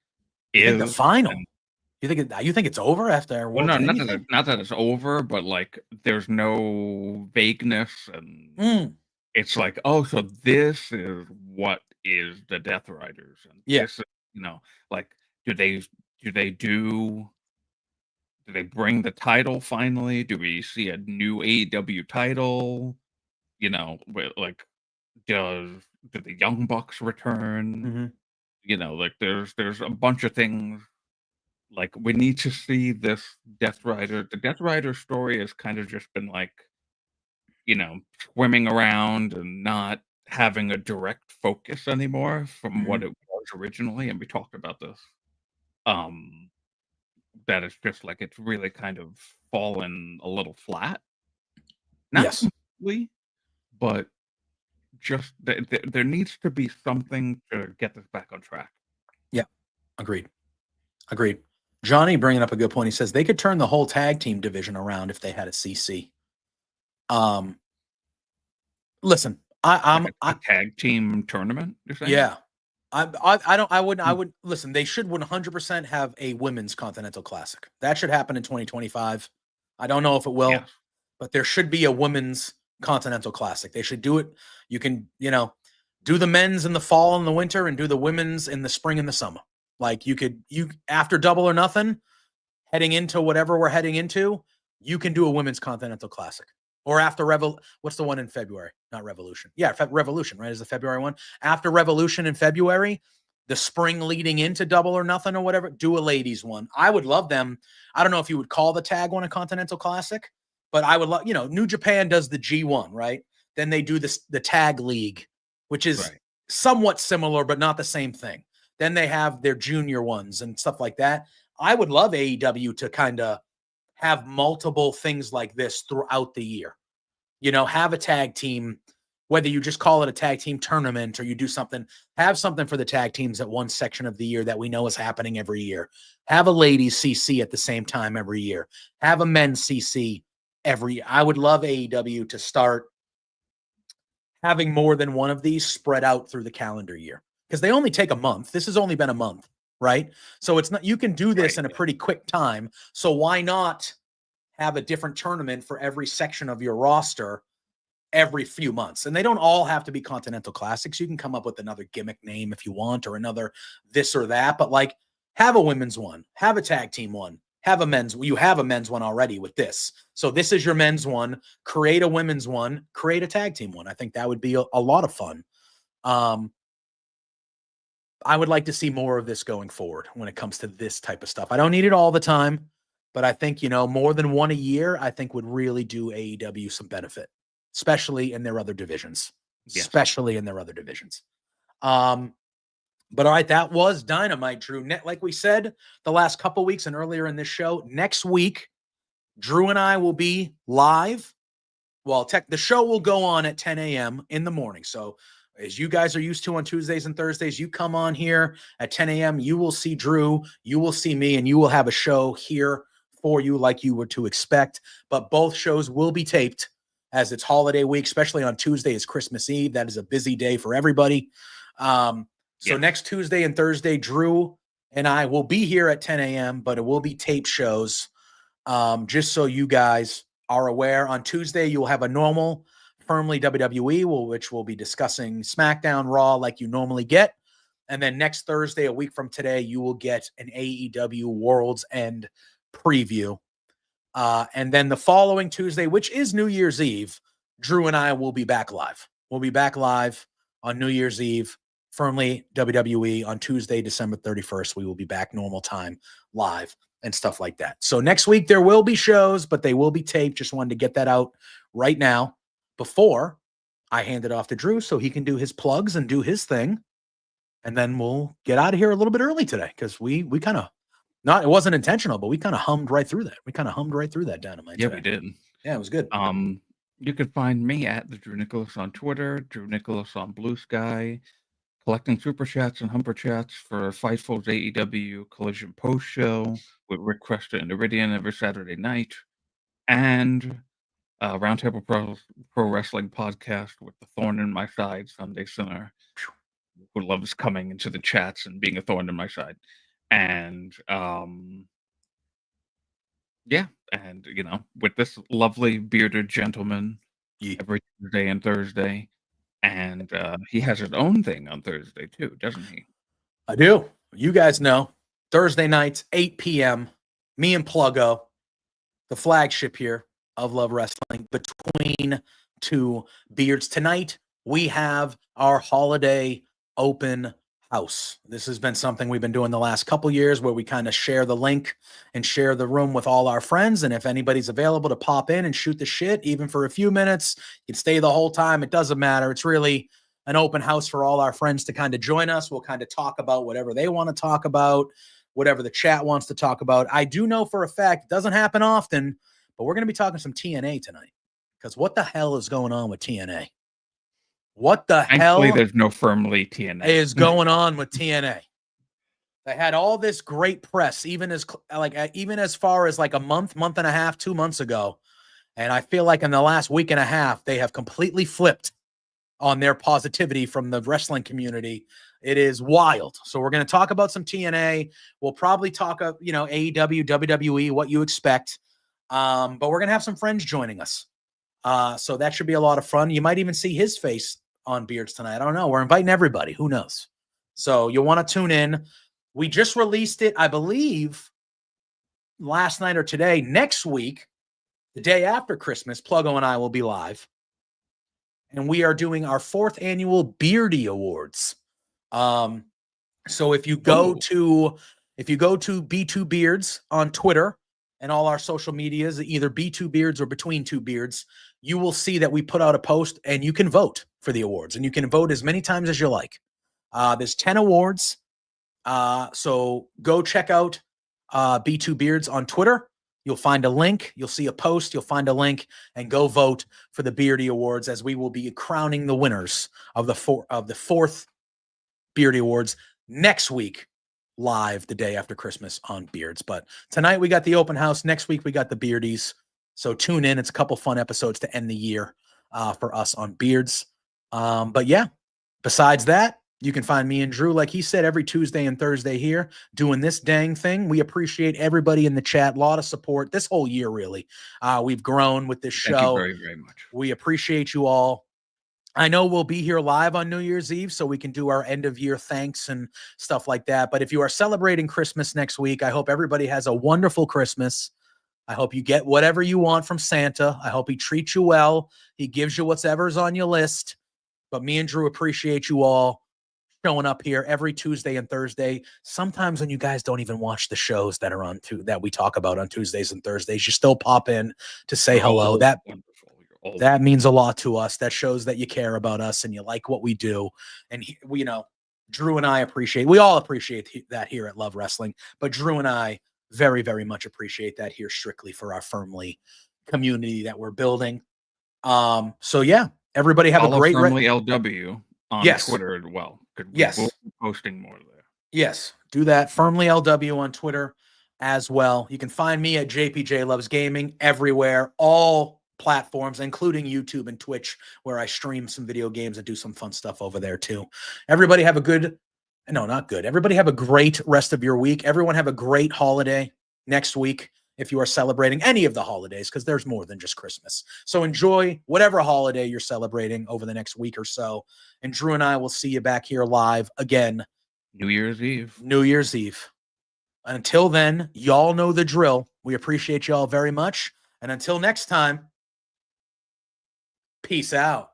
is. The final. You think it's over after? Well, no, not that it's over, but like there's no vagueness, and it's like, oh, so this is what is the Death Riders, and this is, like, do they bring the title finally? Do we see a new AEW title? Like, do the Young Bucks return? Like there's a bunch of things. Like, we need to see this Death Rider. The Death Rider story has kind of just been like, swimming around and not having a direct focus anymore from what it was originally. And we talked about this. That it's just like it's really kind of fallen a little flat. Not completely, but just there needs to be something to get this back on track. Yeah, agreed. Johnny bringing up a good point. He says they could turn the whole tag team division around if they had a CC. Listen, I'm a tag team tournament. You're saying? Yeah, I wouldn't listen. They should 100% have a women's Continental Classic. That should happen in 2025. I don't know if it will, but there should be a women's Continental Classic. They should do it. You can, do the men's in the fall and the winter, and do the women's in the spring and the summer. Like, you after Double or Nothing, heading into whatever we're heading into, you can do a women's Continental Classic. Or after what's the one in February? Not Revolution. Yeah, Revolution, right? Is the February one. After Revolution in February, the spring leading into Double or Nothing or whatever, do a ladies one. I would love them. I don't know if you would call the tag one a Continental Classic, but I would love, New Japan does the G1, right? Then they do the tag league, which is somewhat similar, but not the same thing. Then they have their junior ones and stuff like that. I would love AEW to kind of have multiple things like this throughout the year. Have a tag team, whether you just call it a tag team tournament or you do something, have something for the tag teams at one section of the year that we know is happening every year. Have a ladies CC at the same time every year. Have a men's CC every year. I would love AEW to start having more than one of these spread out through the calendar year, because they only take a month. This has only been a month, right? So it's not, you can do this in a pretty quick time. So why not have a different tournament for every section of your roster every few months? And they don't all have to be Continental Classics. You can come up with another gimmick name if you want, or another this or that, but like, have a women's one, have a tag team one, have a men's. You have a men's one already with this. So this is your men's one. Create a women's one, create a tag team one. I think that would be a lot of fun. I would like to see more of this going forward when it comes to this type of stuff. I don't need it all the time, but I think, more than one a year, I think would really do AEW some benefit, especially in their other divisions. But all right, that was Dynamite, Drew. Like we said, the last couple weeks and earlier in this show, next week, Drew and I will be live. Well, the show will go on at 10 a.m. in the morning. So as you guys are used to on Tuesdays and Thursdays, you come on here at 10 a.m. You will see Drew, you will see me, and you will have a show here for you like you were to expect. But both shows will be taped, as it's holiday week, especially on Tuesday is Christmas Eve. That is a busy day for everybody. So Yeah. next Tuesday and Thursday, Drew and I will be here at 10 a.m., but it will be tape shows. Just so you guys are aware, on Tuesday, you'll have a normal Firmly WWE, which we'll be discussing SmackDown, Raw like you normally get. And then next Thursday, a week from today, you will get an AEW World's End preview. And then the following Tuesday, which is New Year's Eve, Drew and I will be back live. We'll be back live on New Year's Eve, Firmly WWE on Tuesday, December 31st. We will be back normal time live and stuff like that. So next week there will be shows, but they will be taped. Just wanted to get that out right now before I hand it off to Drew so he can do his plugs and do his thing. And then we'll get out of here a little bit early today because we kind of it wasn't intentional, but we kind of hummed right through that. We kind of hummed right through that Dynamite. Yeah, today. we did. Yeah, it was good. You can find me at the Drew Nicholas on Twitter, Drew Nicholas on Blue Sky, collecting super chats and humper chats for Fightful's AEW Collision Post Show with Rick Cresta and Iridian every Saturday night, and Roundtable Pro Wrestling podcast with the Thorn in My Side Sunday Sinner, who loves coming into the chats and being a thorn in my side. And yeah, and with this lovely bearded gentleman every Tuesday and Thursday. And he has his own thing on Thursday too, doesn't he? I do. You guys know. Thursday nights, 8 p.m. Me and Pluggo, the flagship here of Love Wrestling, between two beards. Tonight, we have our holiday open house. This has been something we've been doing the last couple years where we kind of share the link and share the room with all our friends. And if anybody's available to pop in and shoot the shit, even for a few minutes, you can stay the whole time. It doesn't matter. It's really an open house for all our friends to kind of join us. We'll kind of talk about whatever they want to talk about, whatever the chat wants to talk about. I do know for a fact, it doesn't happen often, but we're going to be talking some TNA tonight because what the hell is going on with TNA? What the Thankfully, hell there's no Firmly TNA is going on with TNA? They had all this great press, even as far as like a month and a half, 2 months ago. And I feel like in the last week and a half, they have completely flipped on their positivity from the wrestling community. It is wild. So we're going to talk about some TNA. We'll probably talk of, AEW, WWE, what you expect. But we're going to have some friends joining us. So that should be a lot of fun. You might even see his face on Beards tonight. I don't know. We're inviting everybody. Who knows? So you'll want to tune in. We just released it, I believe, last night or today. Next week, the day after Christmas, Pluggo and I will be live. And we are doing our 4th annual Beardy Awards. So if you go to B2 Beards on Twitter and all our social medias, either B2 Beards or Between Two Beards, you will see that we put out a post and you can vote for the awards, and you can vote as many times as you like. There's 10 awards. So go check out B2 Beards on Twitter. You'll find a link. You'll see a post. You'll find a link and go vote for the Beardy Awards, as we will be crowning the winners of the 4th Beardy Awards next week, live the day after Christmas on Beards. But tonight we got the open house. Next week we got the Beardies. So tune in. It's a couple fun episodes to end the year for us on Beards. But yeah, besides that, you can find me and Drew, like he said, every Tuesday and Thursday here doing this dang thing. We appreciate everybody in the chat. A lot of support this whole year, really. We've grown with this show. Thank you very, very much. We appreciate you all. I know we'll be here live on New Year's Eve, so we can do our end of year thanks and stuff like that. But if you are celebrating Christmas next week, I hope everybody has a wonderful Christmas. I hope you get whatever you want from Santa. I hope he treats you well. He gives you whatever's on your list. But me and Drew appreciate you all showing up here every Tuesday and Thursday. Sometimes when you guys don't even watch the shows that are on that we talk about on Tuesdays and Thursdays, you still pop in to say hello. That means a lot to us. That shows that you care about us and you like what we do. And Drew and I we all appreciate that here at Love Wrestling, but Drew and I very, very much appreciate that here strictly for our Firmly community that we're building. So yeah, everybody have a great Firmly LW on Twitter as well. Yes. We'll be posting more there. Yes. Do that. Firmly LW on Twitter as well. You can find me at JPJ Loves Gaming everywhere, all platforms, including YouTube and Twitch, where I stream some video games and do some fun stuff over there too. Everybody have a good No, not good. Everybody have a great rest of your week. Everyone have a great holiday next week if you are celebrating any of the holidays, because there's more than just Christmas. So enjoy whatever holiday you're celebrating over the next week or so. And Drew and I will see you back here live again. New Year's Eve. New Year's Eve. Until then, y'all know the drill. We appreciate y'all very much. And until next time, peace out.